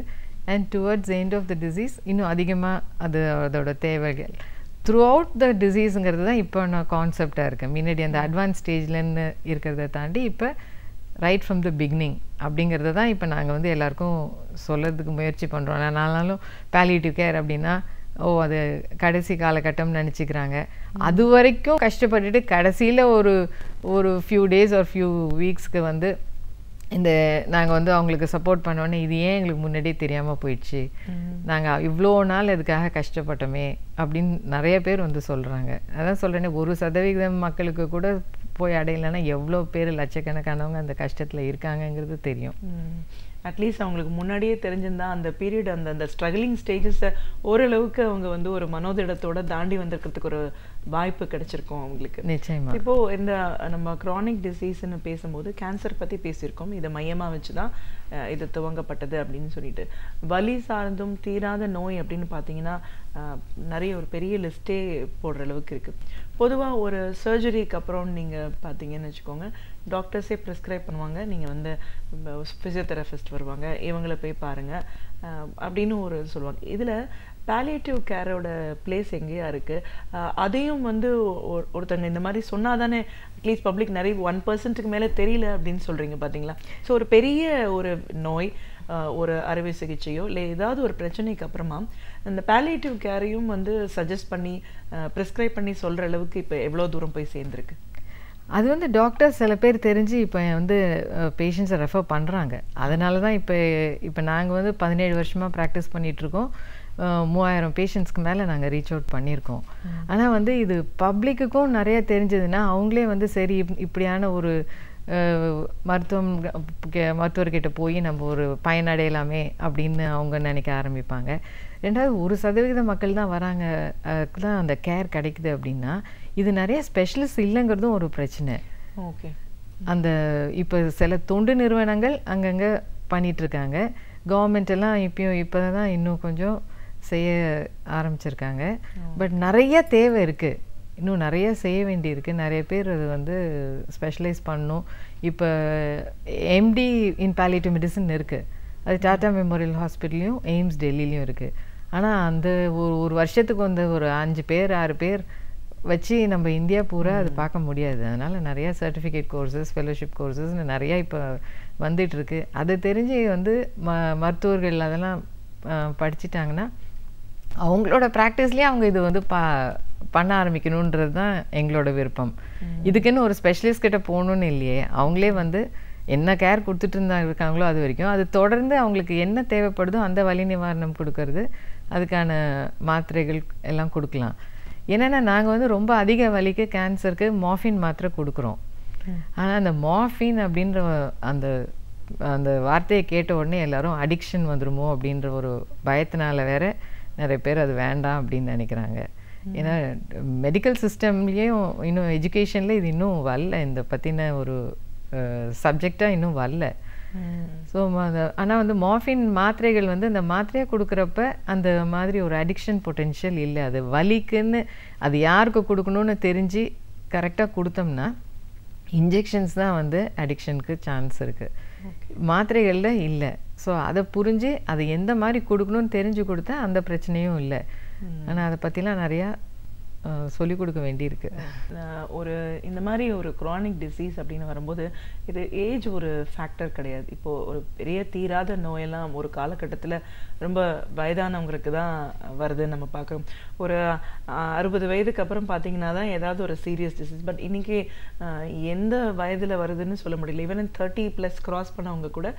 And towards end of the disease இன்னும் அதிகமாக அதோட தேவைகள் த்ரூ அவுட் த டிசீஸுங்கிறது தான் இப்போ நான் கான்செப்டாக இருக்கேன். முன்னாடி அந்த அட்வான்ஸ் ஸ்டேஜ்லன்னு இருக்கிறத தாண்டி இப்போ ரைட் ஃப்ரம் த பிகினிங் அப்படிங்கிறத தான் இப்போ நாங்கள் வந்து எல்லாருக்கும் சொல்கிறதுக்கு முயற்சி பண்ணுறோம். நானாலும் பாலியேட்டிவ் கேர் அப்படின்னா அது கடைசி காலகட்டம்னு நினச்சிக்கிறாங்க. அது வரைக்கும் கஷ்டப்பட்டுட்டு கடைசியில் ஒரு ஃபியூ டேஸ் ஒரு ஃபியூ வீக்ஸ்க்கு வந்து இந்த நாங்கள் வந்து அவங்களுக்கு சப்போர்ட் பண்ணோன்னே இது ஏன் எங்களுக்கு முன்னாடியே தெரியாமல் போயிடுச்சு, நாங்கள் இவ்வளோ நாள் அதுக்காக கஷ்டப்பட்டோமே அப்படின்னு நிறைய பேர் வந்து சொல்கிறாங்க. அதான் சொல்கிறேன்னே 1% மக்களுக்கு கூட போய் அடையலைன்னா எவ்வளோ பேர் லட்சக்கணக்கானவங்க அந்த கஷ்டத்தில் இருக்காங்கங்கிறது தெரியும். அட்லீஸ்ட் அவங்களுக்கு முன்னாடியே தெரிஞ்சிருந்தா அந்த பீரியட் அந்த ஸ்ட்ரகிளிங் ஸ்டேஜஸை ஓரளவுக்கு அவங்க வந்து ஒரு மனோதிடத்தோட தாண்டி வந்திருக்கிறதுக்கு ஒரு வாய்ப்பு கிடைச்சிருக்கும் அவங்களுக்கு. நிச்சயமா. இப்போ இந்த நம்ம க்ரானிக் டிசீஸ்ன்னு பேசும்போது கேன்சர் பற்றி பேசியிருக்கோம். இதை மையமாக வச்சு தான் இது துவங்கப்பட்டது அப்படின்னு சொல்லிட்டு. வலி சார்ந்தும் தீராத நோய் அப்படின்னு பார்த்தீங்கன்னா நிறைய ஒரு பெரிய லிஸ்ட்டே போடுற அளவுக்கு இருக்குது. பொதுவாக ஒரு சர்ஜரிக்கு அப்புறம் நீங்கள் பார்த்தீங்கன்னு வச்சுக்கோங்க, டாக்டர்ஸே ப்ரிஸ்கிரைப் பண்ணுவாங்க, நீங்கள் வந்து ஃபிசியோதெரபிஸ்ட் வருவாங்க, இவங்களை போய் பாருங்கள் அப்படின்னு ஒரு சொல்லுவாங்க. இதில் பாலியேட்டிவ் கேரோட பிளேஸ் எங்கேயா இருக்குது? அதையும் வந்து ஒருத்தங்க இந்த மாதிரி சொன்னால் தானே அட்லீஸ்ட் பப்ளிக் நிறைய 1% மேலே தெரியல அப்படின்னு சொல்கிறீங்க பார்த்தீங்களா? ஸோ ஒரு பெரிய ஒரு நோய், ஒரு அறுவை சிகிச்சையோ இல்லை ஏதாவது ஒரு பிரச்சனைக்கு அப்புறமா இந்த பாலியேட்டிவ் கேரையும் வந்து சஜஸ்ட் பண்ணி ப்ரிஸ்கிரைப் பண்ணி சொல்கிற அளவுக்கு இப்போ எவ்வளோ தூரம் போய் சேர்ந்துருக்கு? அது வந்து டாக்டர்ஸ் சில பேர் தெரிஞ்சு இப்போ வந்து பேஷண்ட்ஸை ரெஃபர் பண்ணுறாங்க. அதனால தான் இப்போ நாங்கள் வந்து 17 வருஷமாக ப்ராக்டிஸ் பண்ணிகிட்ருக்கோம். 3000 பேஷண்ட்ஸ்க்கு மேலே நாங்கள் ரீச் அவுட் பண்ணியிருக்கோம். ஆனால் வந்து இது பப்ளிக்குக்கும் நிறைய தெரிஞ்சதுன்னா அவங்களே வந்து சரி இப்படியான ஒரு மருத்துவர்கிட்ட போய் நம்ம ஒரு பயனடையலாமே அப்படின்னு அவங்க நினைக்க ஆரம்பிப்பாங்க. 2வது 1% மக்கள் தான் வராங்க தான் அந்த கேர் கிடைக்குது அப்படின்னா இது நிறைய ஸ்பெஷலிஸ்ட் இல்லைங்கிறதும் ஒரு பிரச்சனை. ஓகே. அந்த இப்போ சில தொண்டு நிறுவனங்கள் அங்கங்கே பண்ணிகிட்ருக்காங்க. கவர்மெண்ட் எல்லாம் இப்போ தான் இன்னும் கொஞ்சம் செய்ய ஆரம்பிச்சிருக்காங்க. பட் நிறைய தேவை இருக்குது, இன்னும் நிறைய செய்ய வேண்டியிருக்கு. நிறைய பேர் அது வந்து ஸ்பெஷலைஸ் பண்ணணும். இப்போ எம்டி இன் பாலியேட்டிவ் மெடிசன் இருக்குது, அது டாடா மெமோரியல் ஹாஸ்பிட்டல்லையும் எய்ம்ஸ் டெல்லிலையும் இருக்குது. ஆனால் அந்த ஒரு வருஷத்துக்கு வந்து ஒரு 5 பேர் 6 பேர் வச்சு நம்ம இந்தியா பூரா அது பார்க்க முடியாது. அதனால் நிறையா சர்டிஃபிகேட் கோர்சஸ், ஃபெலோஷிப் கோர்சஸ்ன்னு நிறையா இப்போ வந்துட்டுருக்கு. அது தெரிஞ்சு வந்து மருத்துவர்கள் அதெல்லாம் படிச்சிட்டாங்கன்னா அவங்களோட ப்ராக்டிஸ்லேயே அவங்க இது வந்து பண்ண ஆரம்பிக்கணுன்றது தான் எங்களோட விருப்பம். இதுக்குன்னு ஒரு ஸ்பெஷலிஸ்ட் கிட்ட போகணுன்னு இல்லையே, அவங்களே வந்து என்ன கேர் கொடுத்துட்டு இருக்காங்களோ அது வரைக்கும் அது தொடர்ந்து அவங்களுக்கு என்ன தேவைப்படுதோ அந்த வலி நிவாரணம் கொடுக்கறது, அதுக்கான மாத்திரைகள் எல்லாம் கொடுக்கலாம். என்னென்னா நாங்கள் வந்து ரொம்ப அதிக வலிக்கு கேன்சருக்கு மார்ஃபின் மாத்திரை கொடுக்குறோம். ஆனால் அந்த மார்ஃபின் அப்படின்ற அந்த அந்த வார்த்தையை கேட்ட உடனே எல்லாரும் அடிக்ஷன் வந்துடுமோ அப்படின்ற ஒரு பயத்தினால வேற நிறைய பேர் அது வேண்டாம் அப்படின்னு நினைக்கிறாங்க. ஏன்னா மெடிக்கல் சிஸ்டம்லேயும் இன்னும் எஜுகேஷனில் இது இன்னும் வரல, இந்த பற்றின ஒரு சப்ஜெக்டாக இன்னும் வரல. ஸோ ஆனால் வந்து மார்ஃபின் மாத்திரைகள் வந்து அந்த மாத்திரையாக கொடுக்குறப்ப அந்த மாதிரி ஒரு அடிக்ஷன் பொட்டென்ஷியல் இல்லை. அது வலிக்குன்னு அது யாருக்கு கொடுக்கணும்னு தெரிஞ்சு கரெக்டாக கொடுத்தோம்னா இன்ஜெக்ஷன்ஸ் தான் வந்து அடிக்ஷனுக்கு சான்ஸ் இருக்குது, மாத்திரைகளில் இல்லை. ஸோ அதை புரிஞ்சு அதை எந்த மாதிரி கொடுக்கணும்னு தெரிஞ்சு கொடுத்தா அந்த பிரச்சனையும் இல்லை. ஆனால் அதை பற்றிலாம் நிறையா சொல்லிக் கொடுக்க வேண்டியிருக்கு. ஒரு இந்த மாதிரி ஒரு க்ரானிக் டிசீஸ் அப்படின்னு வரும்போது இது ஏஜ் ஒரு ஃபேக்டர் கிடையாது. இப்போது ஒரு பெரிய தீராத நோயெல்லாம் ஒரு காலகட்டத்தில் ரொம்ப வயதானவங்களுக்கு தான் வருதுன்னு நம்ம பார்க்குறோம். ஒரு 60 வயதுக்கு அப்புறம் பார்த்தீங்கன்னா தான் ஏதாவது ஒரு சீரியஸ் டிசீஸ். பட் இன்றைக்கி எந்த வயதில் வருதுன்னு சொல்ல முடியல. ஈவன் 30+ கிராஸ் பண்ணவங்க கூட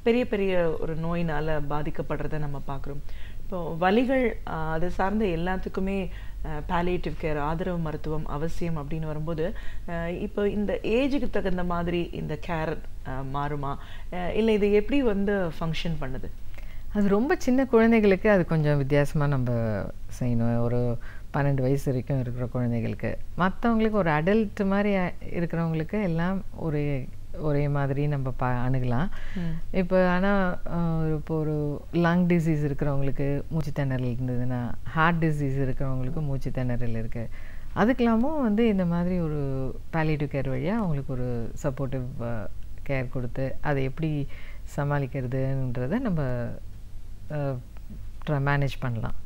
பெரிய பெரிய ஒரு நோயினால் பாதிக்கப்படுறதை நம்ம பார்க்குறோம். இப்போ வலிகள் அது சார்ந்த எல்லாத்துக்குமே பாலியேட்டிவ் கேர் ஆதரவு மருத்துவம் அவசியம் அப்படின்னு வரும்போது இப்போ இந்த ஏஜுக்கு தகுந்த மாதிரி இந்த கேர் மாறுமா, இல்லை இது எப்படி வந்து ஃபங்க்ஷன் பண்ணுது? அது ரொம்ப சின்ன குழந்தைகளுக்கு அது கொஞ்சம் வித்தியாசமாக நம்ம செய்யணும். ஒரு 12 வயசு வரைக்கும் இருக்கிற குழந்தைகளுக்கு. மற்றவங்களுக்கு ஒரு அடல்ட் மாதிரி இருக்கிறவங்களுக்கு எல்லாம் ஒரே மாதிரி நம்ம அணுகலாம். இப்போ ஆனால் இப்போ ஒரு லங் டிசீஸ் இருக்கிறவங்களுக்கு மூச்சு திணறல் இருந்ததுன்னா, ஹார்ட் டிசீஸ் இருக்கிறவங்களுக்கு மூச்சு திணறல் இருக்குது, அதுக்கெல்லாமும் வந்து இந்த மாதிரி ஒரு பாலியேட்டிவ் கேர் வழியாக அவங்களுக்கு ஒரு சப்போர்ட்டிவ் கேர் கொடுத்து அதை எப்படி சமாளிக்கிறதுன்றதை நம்ம மேனேஜ் பண்ணலாம்.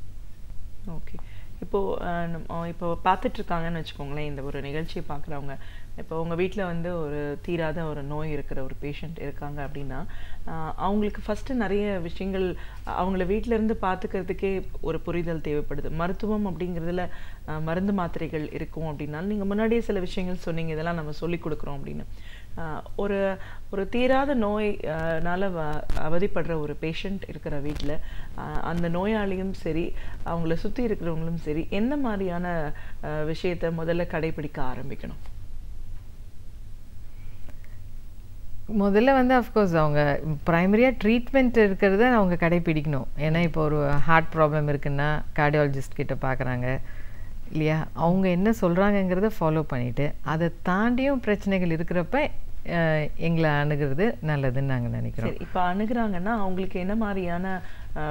ஓகே. இப்போ பார்த்துட்ருக்காங்கன்னு வச்சுக்கோங்களேன், இந்த ஒரு நிகழ்ச்சியை பார்க்குறவங்க, இப்போ உங்கள் வீட்டில் வந்து ஒரு தீராத ஒரு நோய் இருக்கிற ஒரு பேஷண்ட் இருக்காங்க அப்படின்னா அவங்களுக்கு ஃபஸ்ட்டு நிறைய விஷயங்கள் அவங்கள வீட்டிலேருந்து பார்த்துக்கிறதுக்கே ஒரு புரிதல் தேவைப்படுது. மருத்துவம் அப்படிங்கிறதுல மருந்து மாத்திரைகள் இருக்கும் அப்படின்னாலும் நீங்கள் முன்னாடியே சில விஷயங்கள் சொன்னீங்க, இதெல்லாம் நம்ம சொல்லிக் கொடுக்குறோம் அப்படின்னு. ஒரு தீராத நோய்னால அவதிப்படுற ஒரு பேஷண்ட் இருக்கிற வீட்டில் அந்த நோயாளியும் சரி அவங்கள சுற்றி இருக்கிறவங்களும் சரி என்ன மாதிரியான விஷயத்தை முதல்ல கடைபிடிக்க ஆரம்பிக்கணும்? முதல்ல வந்து அஃப்கோர்ஸ் அவங்க ப்ரைமரியாக ட்ரீட்மெண்ட் இருக்கிறத அவங்க கடைப்பிடிக்கணும். ஏன்னா இப்போ ஒரு ஹார்ட் ப்ராப்ளம் இருக்குன்னா கார்டியாலஜிஸ்ட் கிட்ட பார்க்குறாங்க இல்லையா, அவங்க என்ன சொல்கிறாங்கங்கிறத ஃபாலோ பண்ணிவிட்டு அதை தாண்டியும் பிரச்சனைகள் இருக்கிறப்ப எங்களை அணுகிறது நல்லதுன்னு நாங்கள் நினைக்கிறோம். இப்போ அணுகிறாங்கன்னா அவங்களுக்கு என்ன மாதிரியான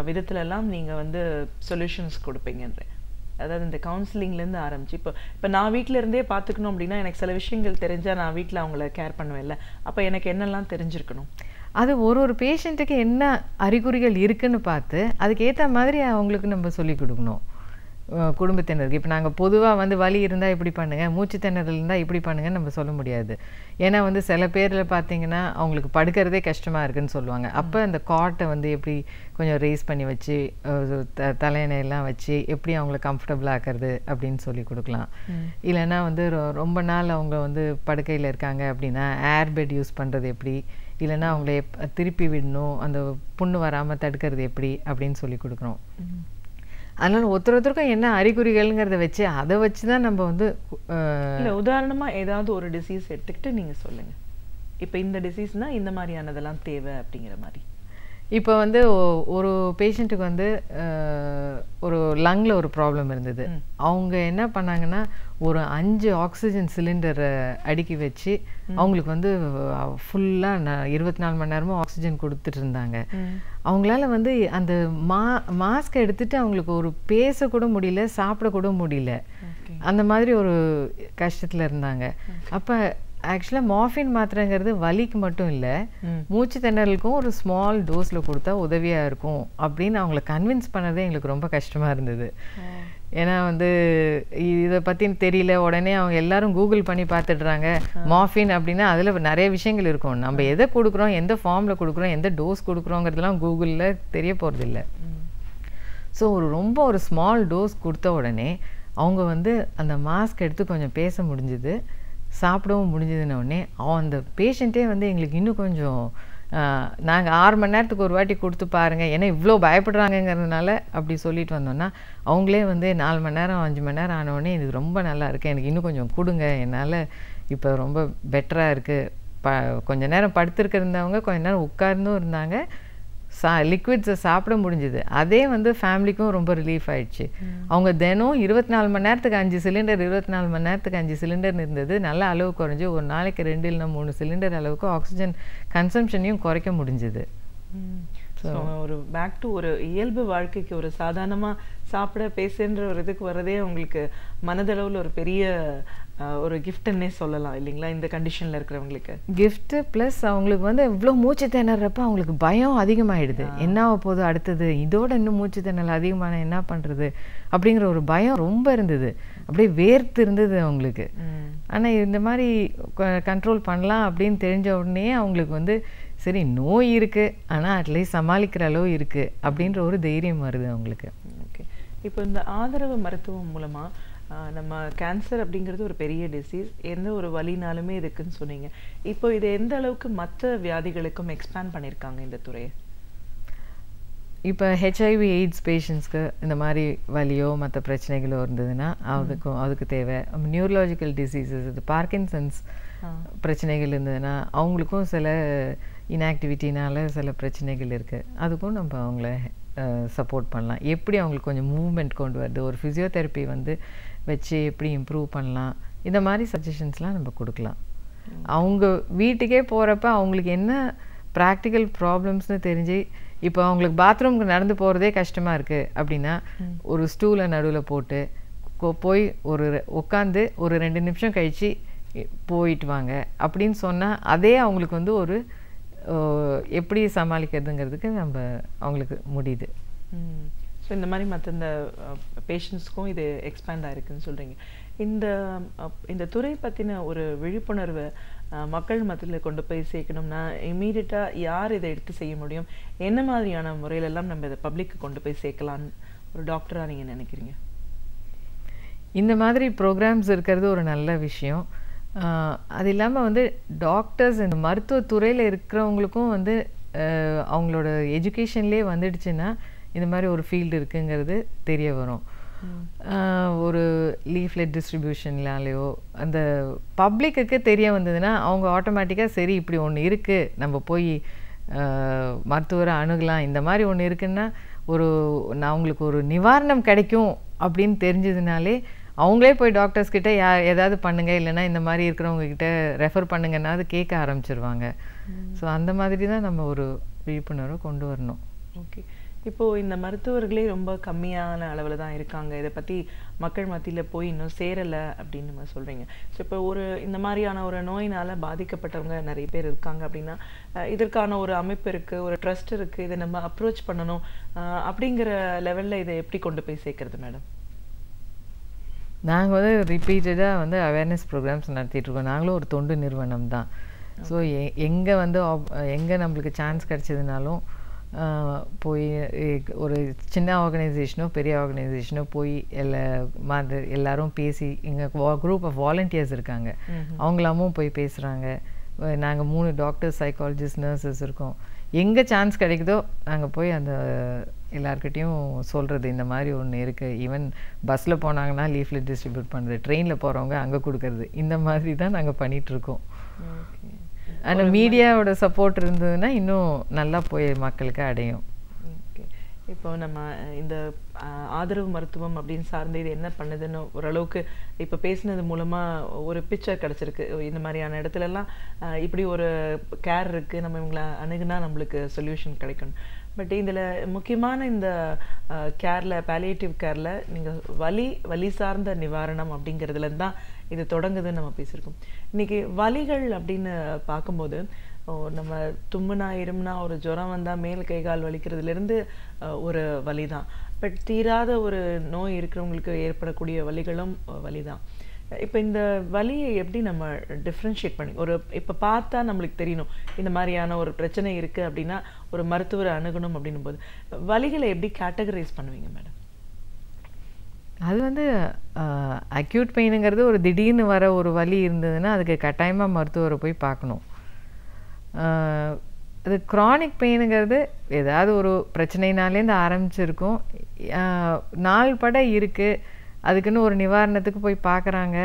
விதத்துலலாம் நீங்கள் வந்து சொல்யூஷன்ஸ் கொடுப்பீங்கன்ற, அதாவது இந்த கவுன்சிலிங்லேருந்து ஆரம்பிச்சு இப்போ நான் வீட்டில் இருந்தே பார்த்துக்கணும் அப்படின்னா எனக்கு சில விஷயங்கள் தெரிஞ்சால் நான் வீட்டில் அவங்கள கேர் பண்ணுவேன்ல, அப்போ எனக்கு என்னெல்லாம் தெரிஞ்சிருக்கணும்? அது ஒரு பேஷண்ட்டுக்கு என்ன அறிகுறிகள் இருக்குன்னு பார்த்து அதுக்கேற்ற மாதிரி அவங்களுக்கு நம்ம சொல்லி கொடுக்கணும். குடும்பத்தினருக்கு இப்போ நாங்கள் பொதுவாக வந்து வலி இருந்தால் இப்படி பண்ணுங்கள், மூச்சு திணறல் இருந்தால் இப்படி பண்ணுங்கன்னு நம்ம சொல்ல முடியாது. ஏன்னா வந்து சில பேரில் பார்த்தீங்கன்னா அவங்களுக்கு படுக்கிறதே கஷ்டமாக இருக்குதுன்னு சொல்லுவாங்க. அப்போ அந்த காட்டை வந்து எப்படி கொஞ்சம் ரேஸ் பண்ணி வச்சு தலையணையெல்லாம் வச்சு எப்படி அவங்கள கம்ஃபர்டபுளாக ஆக்கிறது அப்படின்னு சொல்லி கொடுக்கலாம். இல்லைன்னா வந்து ரொம்ப நாள் அவங்க வந்து படுக்கையில் இருக்காங்க அப்படின்னா ஏர் பெட் யூஸ் பண்ணுறது எப்படி, இல்லைன்னா அவங்கள திருப்பி விடணும், அந்த புண்ணு வராமல் தடுக்கிறது எப்படி அப்படின்னு சொல்லி கொடுக்குறோம். அதனால் ஒருத்தருக்கும் என்ன அறிகுறிகள்ங்கிறத வச்சு அதை வச்சு தான் நம்ம வந்து இல்லை உதாரணமாக ஏதாவது ஒரு டிசீஸ் எடுத்துக்கிட்டு நீங்கள் சொல்லுங்கள், இப்போ இந்த டிசீஸ்னால் இந்த மாதிரியானதெல்லாம் தேவை அப்படிங்கிற மாதிரி. இப்போ வந்து ஒரு பேஷண்ட்டுக்கு வந்து ஒரு லங்கில் ஒரு ப்ராப்ளம் இருந்தது. அவங்க என்ன பண்ணாங்கன்னா ஒரு 5 ஆக்சிஜன் சிலிண்டரை அடுக்கி வச்சு அவங்களுக்கு வந்து ஃபுல்லாக 24 மணி நேரமும் ஆக்சிஜன் கொடுத்துட்டு இருந்தாங்க. அவங்களால வந்து அந்த மாஸ்க் எடுத்துட்டு அவங்களுக்கு ஒரு பேசக்கூட முடியல, சாப்பிடக்கூட முடியல, அந்த மாதிரி ஒரு கஷ்டத்தில் இருந்தாங்க. அப்போ ஆக்சுவலாக மார்ஃபின் மாத்திரைங்கிறது வலிக்கு மட்டும் இல்லை, மூச்சு திணறலுக்கும் ஒரு ஸ்மால் டோஸில் கொடுத்தா உதவியாக இருக்கும் அப்படின்னு அவங்கள கன்வின்ஸ் பண்ணதே எங்களுக்கு ரொம்ப கஷ்டமாக இருந்தது. ஏன்னா வந்து இதை பற்றி தெரியல, உடனே அவங்க எல்லாரும் கூகுள் பண்ணி பார்த்துடுறாங்க. மார்ஃபின் அப்படின்னா அதில் நிறைய விஷயங்கள் இருக்கும், நம்ம எதை கொடுக்குறோம், எந்த ஃபார்மில் கொடுக்குறோம், எந்த டோஸ் கொடுக்குறோங்கிறதுலாம் கூகுளில் தெரிய போகிறதில்ல. ஸோ ரொம்ப ஒரு ஸ்மால் டோஸ் கொடுத்த உடனே அவங்க வந்து அந்த மாஸ்க் எடுத்து கொஞ்சம் பேச முடிஞ்சுது, சாப்பிடவும் முடிஞ்சதுன்னொடனே அந்த பேஷண்ட்டே வந்து எங்களுக்கு இன்னும் கொஞ்சம் நாங்கள் 6 மணி நேரத்துக்கு ஒரு வாட்டி கொடுத்து பாருங்கள், ஏன்னா இவ்வளோ பயப்படுறாங்கங்கிறதுனால அப்படி சொல்லிட்டு வந்தோன்னா அவங்களே வந்து 4 மணி நேரம் 5 மணி நேரம் ஆனோடனே எனக்கு ரொம்ப நல்லா இருக்குது, எனக்கு இன்னும் கொஞ்சம் கொடுங்க, என்னால் இப்போ ரொம்ப பெட்டராக இருக்குது. கொஞ்ச நேரம் படுத்துருக்கிறவங்க கொஞ்ச நேரம் உட்கார்ந்தும் இருந்தாங்க, லிக்விட்ஸை சாப்பிட முடிஞ்சுது. அதே வந்து ஃபேமிலிக்கும் ரொம்ப ரிலீஃப் ஆயிடுச்சு. அவங்க தினம் 24 மணி நேரத்துக்கு 5 சிலிண்டர் 24 மணி நேரத்துக்கு 5 சிலிண்டர் இருந்தது. நல்ல அளவு குறைஞ்சி ஒரு நாளைக்கு 2 இல்லைனா 3 சிலிண்டர் அளவுக்கு ஆக்சிஜன் கன்சம்ஷனையும் குறைக்க முடிஞ்சுது. ஒரு பேக் டு ஒரு இயல்பு வாழ்க்கைக்கு ஒரு சாதாரணமாக சாப்பிட பேசுன்ற ஒரு இதுக்கு வரதே உங்களுக்கு மனதளவில் ஒரு பெரிய ஒரு கிஃப்ட்ன்னே சொல்லலாம் இல்லைங்களா இந்த கண்டிஷனில் இருக்கிறவங்களுக்கு. கிஃப்ட்டு ப்ளஸ் அவங்களுக்கு வந்து இவ்வளோ மூச்சு திணறப்ப அவங்களுக்கு பயம் அதிகமாகிடுது. என்ன ஆக போகுது அடுத்தது, இதோட இன்னும் மூச்சு திணறல் அதிகமான என்ன பண்ணுறது அப்படிங்கிற ஒரு பயம் ரொம்ப இருந்தது. அப்படியே வேர்த்து இருந்தது அவங்களுக்கு. ஆனால் இந்த மாதிரி கண்ட்ரோல் பண்ணலாம் அப்படின்னு தெரிஞ்ச உடனே அவங்களுக்கு வந்து சரி நோய் இருக்குது ஆனால் அட்லீஸ்ட் சமாளிக்கிற அளவு இருக்குது அப்படின்ற ஒரு தைரியம் வருது அவங்களுக்கு. ஓகே, இப்போ இந்த ஆதரவு மருத்துவம் மூலமாக நம்ம கேன்சர் அப்படிங்கிறது ஒரு பெரிய டிசீஸ், எந்த ஒரு வலினாலுமே இதுக்குன்னு சொன்னீங்க. இப்போ இது எந்த அளவுக்கு மற்ற வியாதிகளுக்கும் எக்ஸ்பேண்ட் பண்ணியிருக்காங்க இந்த துறையை? இப்போ ஹெச்ஐவி எய்ட்ஸ் பேஷண்ட்ஸ்க்கு இந்த மாதிரி வலியோ மற்ற பிரச்சனைகளோ இருந்ததுன்னா அதுக்கு தேவை. நியூரலாஜிக்கல் டிசீசஸ், இது பார்க்கின்சன்ஸ் பிரச்சனைகள் இருந்ததுன்னா அவங்களுக்கும் சில இன்ஆக்டிவிட்டினால சில பிரச்சனைகள் இருக்குது. அதுக்கும் நம்ம அவங்கள சப்போர்ட் பண்ணலாம். எப்படி அவங்களுக்கு கொஞ்சம் மூவ்மெண்ட் கொண்டு வருது, ஒரு ஃபிசியோதெரப்பி வந்து வச்சு எப்படி இம்ப்ரூவ் பண்ணலாம், இந்த மாதிரி சஜஷன்ஸ்லாம் நம்ம கொடுக்கலாம். அவங்க வீட்டுக்கே போகிறப்ப அவங்களுக்கு என்ன ப்ராக்டிக்கல் ப்ராப்ளம்ஸ்னு தெரிஞ்சு, இப்போ அவங்களுக்கு பாத்ரூமுக்கு நடந்து போகிறதே கஷ்டமாக இருக்குது அப்படின்னா ஒரு ஸ்டூலை நடுவில் போட்டு போய் உட்காந்து ஒரு 2 நிமிஷம் கழித்து போயிட்டு வாங்க அப்படின்னு சொன்னால் அதே அவங்களுக்கு வந்து ஒரு எப்படி சமாளிக்கிறதுங்கிறதுக்கு நம்ம அவங்களுக்கு முடியுது. ஸோ இந்த மாதிரி மற்ற இந்த பேஷண்ட்ஸ்க்கும் இது எக்ஸ்பேண்ட் ஆகிருக்குன்னு சொல்கிறீங்க. இந்த துறை பற்றின ஒரு விழிப்புணர்வை மக்கள் மத்தியில் கொண்டு போய் சேர்க்கணும்னா இமீடியட்டாக யார் இதை எடுத்து செய்ய முடியும், என்ன மாதிரியான முறையிலெல்லாம் நம்ம இதை பப்ளிக்கு கொண்டு போய் சேர்க்கலான்னு ஒரு டாக்டராக நீங்கள் நினைக்கிறீங்க? இந்த மாதிரி ப்ரோக்ராம்ஸ் இருக்கிறது ஒரு நல்ல விஷயம். அது இல்லாமல் வந்து டாக்டர்ஸ் இந்த மருத்துவத்துறையில் இருக்கிறவங்களுக்கும் வந்து அவங்களோட எஜுகேஷன்லேயே வந்துடுச்சுன்னா இந்த மாதிரி ஒரு ஃபீல்டு இருக்குங்கிறது தெரிய வரும். ஒரு லீஃப்லெட் டிஸ்ட்ரிபியூஷன்லாலேயோ அந்த பப்ளிக்கு தெரிய வந்ததுன்னா அவங்க ஆட்டோமேட்டிக்காக சரி இப்படி ஒன்று இருக்குது நம்ம போய் மருத்துவரை அணுகலாம், இந்த மாதிரி ஒன்று இருக்குன்னா அவங்களுக்கு ஒரு நிவாரணம் கிடைக்கும் அப்படின்னு தெரிஞ்சதுனாலே அவங்களே போய் டாக்டர்ஸ் கிட்ட ஏதாவது பண்ணுங்க, இல்லைன்னா இந்த மாதிரி இருக்கிறவங்க கிட்ட ரெஃபர் பண்ணுங்கன்னா அது கேட்க ஆரம்பிச்சிருவாங்க. ஸோ அந்த மாதிரி தான் நம்ம ஒரு விழிப்புணர்வை கொண்டு வரணும். ஓகே, இப்போது இந்த மருத்துவர்களே ரொம்ப கம்மியான அளவில் தான் இருக்காங்க, இதை பற்றி மக்கள் மத்தியில் போய் இன்னும் சேரலை அப்படின்னு நம்ம சொல்கிறீங்க. ஸோ இப்போ இந்த மாதிரியான ஒரு நோயினால் பாதிக்கப்பட்டவங்க நிறைய பேர் இருக்காங்க அப்படின்னா இதற்கான ஒரு அமைப்பு இருக்குது, ஒரு ட்ரஸ்ட் இருக்குது, இதை நம்ம அப்ரோச் பண்ணணும் அப்படிங்கிற லெவலில் இதை எப்படி கொண்டு போய் சேர்க்கறது மேடம்? நாங்கள் வந்து ரிப்பீட்டடாக வந்து அவேர்னஸ் ப்ரோக்ராம்ஸ் நடத்திட்டுருக்கோம். நாங்களும் ஒரு தொண்டு நிறுவனம் தான். ஸோ எங்கே நம்மளுக்கு சான்ஸ் கிடச்சதுனாலும் போய் ஒரு சின்ன ஆர்கனைசேஷனோ பெரிய ஆர்கனைசேஷனோ போய் எல்லாரும் பேசி, எங்கள் குரூப் ஆஃப் வாலண்டியர்ஸ் இருக்காங்க, அவங்களாமும் போய் பேசுகிறாங்க. நாங்கள் 3 டாக்டர்ஸ், சைக்காலஜிஸ்ட், நர்சஸ் இருக்கோம். எங்கே சான்ஸ் கிடைக்குதோ நாங்கள் போய் அந்த எல்லாருக்கிட்டையும் சொல்கிறது இந்த மாதிரி ஒன்று இருக்குது. ஈவன் பஸ்ஸில் போனாங்கன்னா லீஃப்லெட் டிஸ்ட்ரிபியூட் பண்ணுறது, ட்ரெயினில் போகிறவங்க அங்கே கொடுக்கறது, இந்த மாதிரி தான் நாங்கள் பண்ணிகிட்ருக்கோம். ஆனால் மீடியாவோட சப்போர்ட் இருந்ததுன்னா இன்னும் நல்லா போய் மக்களுக்கு அடையும். ஓகே, இப்போ நம்ம இந்த ஆதரவு மருத்துவம் அப்படின்னு சார்ந்து இது என்ன பண்ணுதுன்னு ஓரளவுக்கு இப்போ பேசினது மூலமாக ஒரு பிக்சர் கிடச்சிருக்கு. இந்த மாதிரியான இடத்துலலாம் இப்படி ஒரு கேர் இருக்குது, நம்ம இவங்களை அணுகுனா நம்மளுக்கு சொல்யூஷன் கிடைக்கணும். பட் இதில் முக்கியமான இந்த கேரில், பேலியேட்டிவ் கேரில் நீங்கள் வலி சார்ந்த நிவாரணம் அப்படிங்கிறதுல தான் இது தொடங்குதுன்னு நம்ம பேசியிருக்கோம். இன்றைக்கி வலிகள் அப்படின்னு பார்க்கும்போது நம்ம தும்முனா இருமுனா ஒரு ஜுரம் வந்தால் மேல் கை கால் வலிக்கிறதுலேருந்து ஒரு வலி தான். பட் தீராத ஒரு நோய் இருக்கிறவங்களுக்கு ஏற்படக்கூடிய வலிகளும் வலி தான். இப்போ இந்த வலியை எப்படி நம்ம டிஃப்ரென்ஷியேட் பண்ணி இப்போ பார்த்தா நம்மளுக்கு தெரியணும் இந்த மாதிரியான ஒரு பிரச்சனை இருக்குது அப்படின்னா ஒரு மருத்துவரை அணுகணும் அப்படின்னும் போது வலிகளை எப்படி கேட்டகரைஸ் பண்ணுவீங்க மேடம்? அது வந்து அக்யூட் பெயினுங்கிறது ஒரு திடீர்னு வர ஒரு வலி இருந்ததுன்னா அதுக்கு கட்டாயமாக மருத்துவரை போய் பார்க்கணும். அது க்ரானிக் பெயினுங்கிறது ஏதாவது ஒரு பிரச்சனைனாலேருந்து ஆரம்பிச்சிருக்கும், நாள் பட இருக்குது, அதுக்குன்னு ஒரு நிவாரணத்துக்கு போய் பார்க்குறாங்க,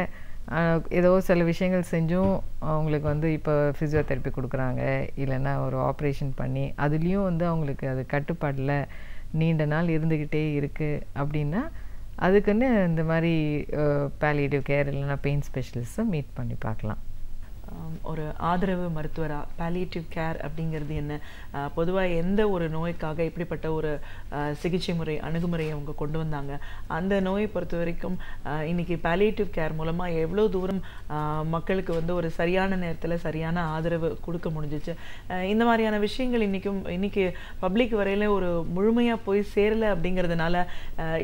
ஏதோ சில விஷயங்கள் செஞ்சும் அவங்களுக்கு வந்து இப்போ ஃபிசியோதெரப்பி கொடுக்குறாங்க, இல்லைன்னா ஒரு ஆப்ரேஷன் பண்ணி அதுலேயும் வந்து அவங்களுக்கு அது கட்டுப்பாடில் நீண்ட நாள் இருந்துக்கிட்டே இருக்குது அப்படின்னா அதுக்குன்னு இந்த மாதிரி பாலியேட்டிவ் கேர் இல்லைன்னா பெயின் ஸ்பெஷலிஸ்ட்டை மீட் பண்ணி பார்க்கலாம். ஒரு ஆதரவு மருத்துவரா பாலியேட்டிவ் கேர் அப்படிங்கிறது என்ன, பொதுவாக எந்த ஒரு நோய்க்காக இப்படிப்பட்ட ஒரு சிகிச்சை முறை அணுகுமுறையை அவங்க கொண்டு வந்தாங்க, அந்த நோயை பொறுத்த வரைக்கும் இன்னைக்கு பாலியேட்டிவ் கேர் மூலமாக எவ்வளோ தூரம் மக்களுக்கு வந்து ஒரு சரியான நேரத்தில் சரியான ஆதரவு கொடுக்க முடிஞ்சிச்சு, இந்த மாதிரியான விஷயங்கள் இன்னைக்கு பப்ளிக் வரையில் ஒரு முழுமையாக போய் சேரலை அப்படிங்கிறதுனால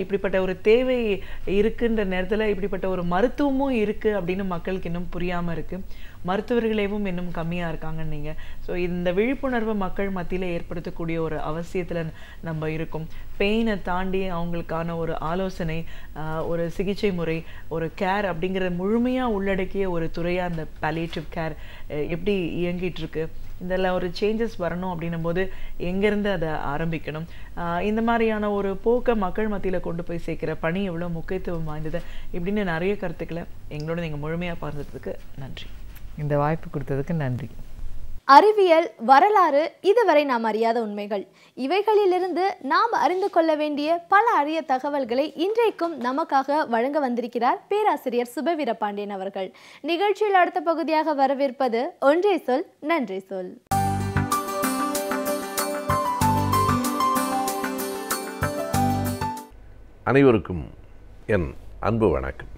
இப்படிப்பட்ட ஒரு தேவை இருக்குன்ற நேரத்தில் இப்படிப்பட்ட ஒரு மருத்துவமும் இருக்குது அப்படின்னு மக்களுக்கு இன்னும் புரியாமல் இருக்குது, மருத்துவர்களேவும் இன்னும் கம்மியாக இருக்காங்கன்னு நீங்கள். ஸோ இந்த விழிப்புணர்வு மக்கள் மத்தியில் ஏற்படுத்தக்கூடிய ஒரு அவசியத்தில் நம்ம இருக்கோம். பெயினை தாண்டி அவங்களுக்கான ஒரு ஆலோசனை, ஒரு சிகிச்சை முறை, ஒரு கேர் அப்படிங்கிற முழுமையாக உள்ளடக்கிய ஒரு துறையாக அந்த பாலியேட்டிவ் கேர் எப்படி இயங்கிட்டு இருக்கு, இதெல்லாம் ஒரு சேஞ்சஸ் வரணும் அப்படின்னும் போது எங்கேருந்து அதை ஆரம்பிக்கணும், இந்த மாதிரியான ஒரு போக்கை மக்கள் மத்தியில் கொண்டு போய் சேர்க்கிற பணி எவ்வளோ முக்கியத்துவம் வாய்ந்தது இப்படின்னு நிறைய கருத்துக்களை எங்களோட நீங்கள் முழுமையாக பகிர்ந்ததுக்கு நன்றி. இந்த வாய்ப்பு கொடுத்ததுக்கு நன்றி. அறிவியல், வரலாறு, இதுவரை நாம் அறியாத உண்மைகள், இவைகளிலிருந்து நாம் அறிந்து கொள்ள வேண்டிய பல அரிய தகவல்களை இன்றைக்கும் நமக்காக வழங்க வந்திருக்கிறார் பேராசிரியர் சுபவீரபாண்டியன் அவர்கள். நிகழ்ச்சியில் அடுத்த பகுதியாக வரவேற்பது ஒன்றே சொல் நன்றி சொல். அனைவருக்கும் என் அன்பு வணக்கம்.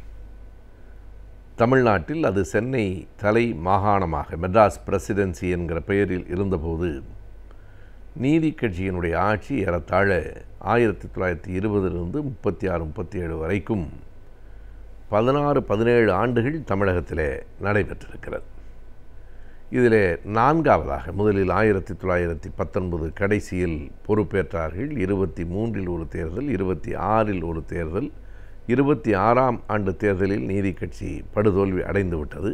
தமிழ்நாட்டில், அது சென்னை தலை மாகாணமாக மெட்ராஸ் பிரசிடென்சி என்கிற பெயரில் இருந்தபோது நீதி கட்சியினுடைய ஆட்சி ஏறத்தாழ 1920 36-37 வரைக்கும் 16-17 ஆண்டுகள் தமிழகத்திலே நடைபெற்றிருக்கிறது. இதில் நான்காவதாக முதலில் 1919 கடைசியில் பொறுப்பேற்றார்கள். 23 ஒரு தேர்தல், 26 ஒரு தேர்தல், 26ஆம் ஆண்டு தேர்தலில் நீதி கட்சி படுதோல்வி அடைந்து விட்டது.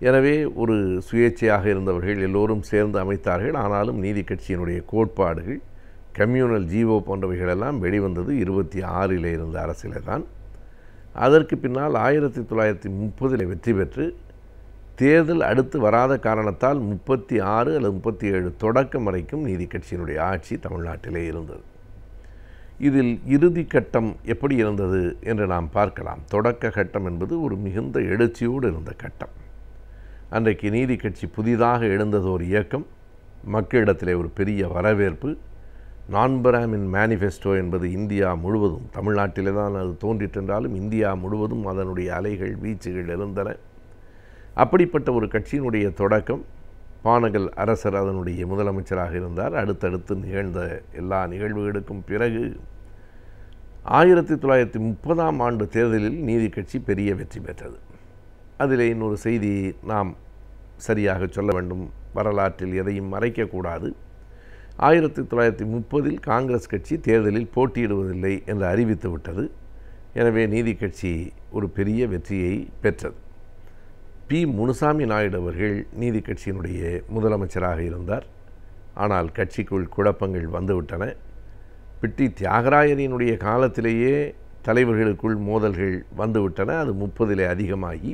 எனவே ஒரு சுயேட்சையாக இருந்தவர்கள் எல்லோரும் சேர்ந்து அமைத்தார்கள். ஆனாலும் நீதி கட்சியினுடைய கோட்பாடுகள், கம்யூனல் ஜீவோ போன்றவைகளெல்லாம் வெளிவந்தது 26 இருந்த அரசிலே தான். அதற்கு பின்னால் 1930 வெற்றி பெற்று தேர்தல் அடுத்து வராத காரணத்தால் 36 அல்லது 37 தொடக்கம் வரைக்கும் நீதி கட்சியினுடைய ஆட்சி தமிழ்நாட்டிலே இருந்தது. இதில் இறுதி கட்டம் எப்படி இருந்தது என்று நாம் பார்க்கலாம். தொடக்க கட்டம் என்பது ஒரு மிகுந்த எழுச்சியோடு இருந்த கட்டம். அன்றைக்கு நீதி கட்சி புதிதாக எழுந்தது ஒரு இயக்கம், மக்களிடத்திலே ஒரு பெரிய வரவேற்பு. நான்-பிராமின் மேனிஃபெஸ்டோ என்பது இந்தியா முழுவதும், தமிழ்நாட்டிலே தான் அது தோன்றிற்றென்றாலும் இந்தியா முழுவதும் அதனுடைய அலைகள் வீச்சுகள் இருந்தன. அப்படிப்பட்ட ஒரு கட்சியினுடைய தொடக்கம். பானகல் அரசர் அதனுடைய முதலமைச்சராக இருந்தார். அடுத்தடுத்து நிகழ்ந்த எல்லா நிகழ்வுகளுக்கும் பிறகு 1930ஆம் ஆண்டு தேர்தலில் நீதி கட்சி பெரிய வெற்றி பெற்றது. அதில் இன்னொரு செய்தி நாம் சரியாக சொல்ல வேண்டும், வரலாற்றில் எதையும் மறைக்கக்கூடாது. 1930 காங்கிரஸ் கட்சி தேர்தலில் போட்டியிடுவதில்லை என்று அறிவித்து விட்டது. எனவே நீதி கட்சி ஒரு பெரிய வெற்றியை பெற்றது. பி. முனுசாமி நாயுடு அவர்கள் நீதி கட்சியினுடைய முதலமைச்சராக இருந்தார். ஆனால் கட்சிக்குள் குழப்பங்கள் வந்துவிட்டன. பிட்டி தியாகராயரினுடைய காலத்திலேயே தலைவர்களுக்குள் மோதல்கள் வந்துவிட்டன. அது 30 அதிகமாகி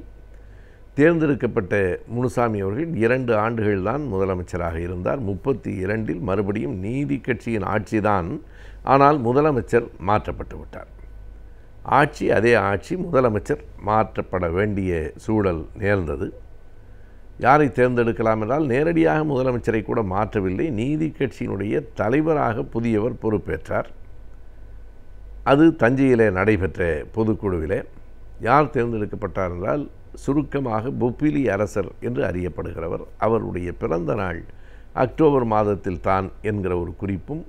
தேர்ந்தெடுக்கப்பட்ட முனுசாமி அவர்கள் 2 ஆண்டுகள் தான் முதலமைச்சராக இருந்தார். 32 மறுபடியும் நீதி கட்சியின் ஆட்சிதான். ஆனால் முதலமைச்சர் மாற்றப்பட்டு விட்டார். ஆட்சி அதே ஆட்சி, முதலமைச்சர் மாற்றப்பட வேண்டிய சூழல் நேர்ந்தது. யாரை தேர்ந்தெடுக்கலாம் என்றால் நேரடியாக முதலமைச்சரை கூட மாற்றவில்லை. நீதி கட்சியினுடைய தலைவராக புதியவர் பொறுப்பேற்றார். அது தஞ்சையிலே நடைபெற்ற பொதுக்குழுவிலே யார் தேர்ந்தெடுக்கப்பட்டார் என்றால் சுருக்கமாக பொப்பிலி அரசர் என்று அறியப்படுகிறவர். அவருடைய பிறந்த நாள் அக்டோபர் மாதத்தில் தான் என்கிற ஒரு குறிப்பும்,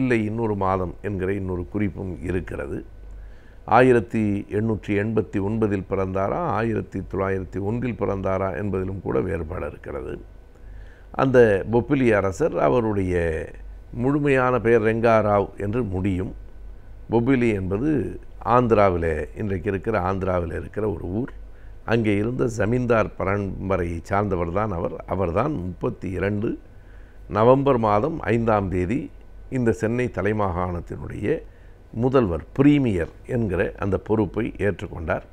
இல்லை இன்னொரு மாதம் என்கிற இன்னொரு குறிப்பும் இருக்கிறது. 1889 பிறந்தாரா 1901 பிறந்தாரா என்பதிலும் கூட வேறுபாடு இருக்கிறது. அந்த பொப்பிலி அரசர், அவருடைய முழுமையான பெயர் ரெங்காராவ் என்று முடியும். பொப்பிலி என்பது ஆந்திராவில், இன்றைக்கு இருக்கிற ஆந்திராவில் இருக்கிற ஒரு ஊர். அங்கே இருந்த ஜமீன்தார் பரம்பரையை சார்ந்தவர் தான் அவர்தான் 32 நவம்பர் மாதம் 5ஆம் தேதி இந்த சென்னை தலைமாகாணத்தினுடைய முதல்வர், பிரீமியர் என்கிற அந்த பொறுப்பை ஏற்றுக்கொண்டார்.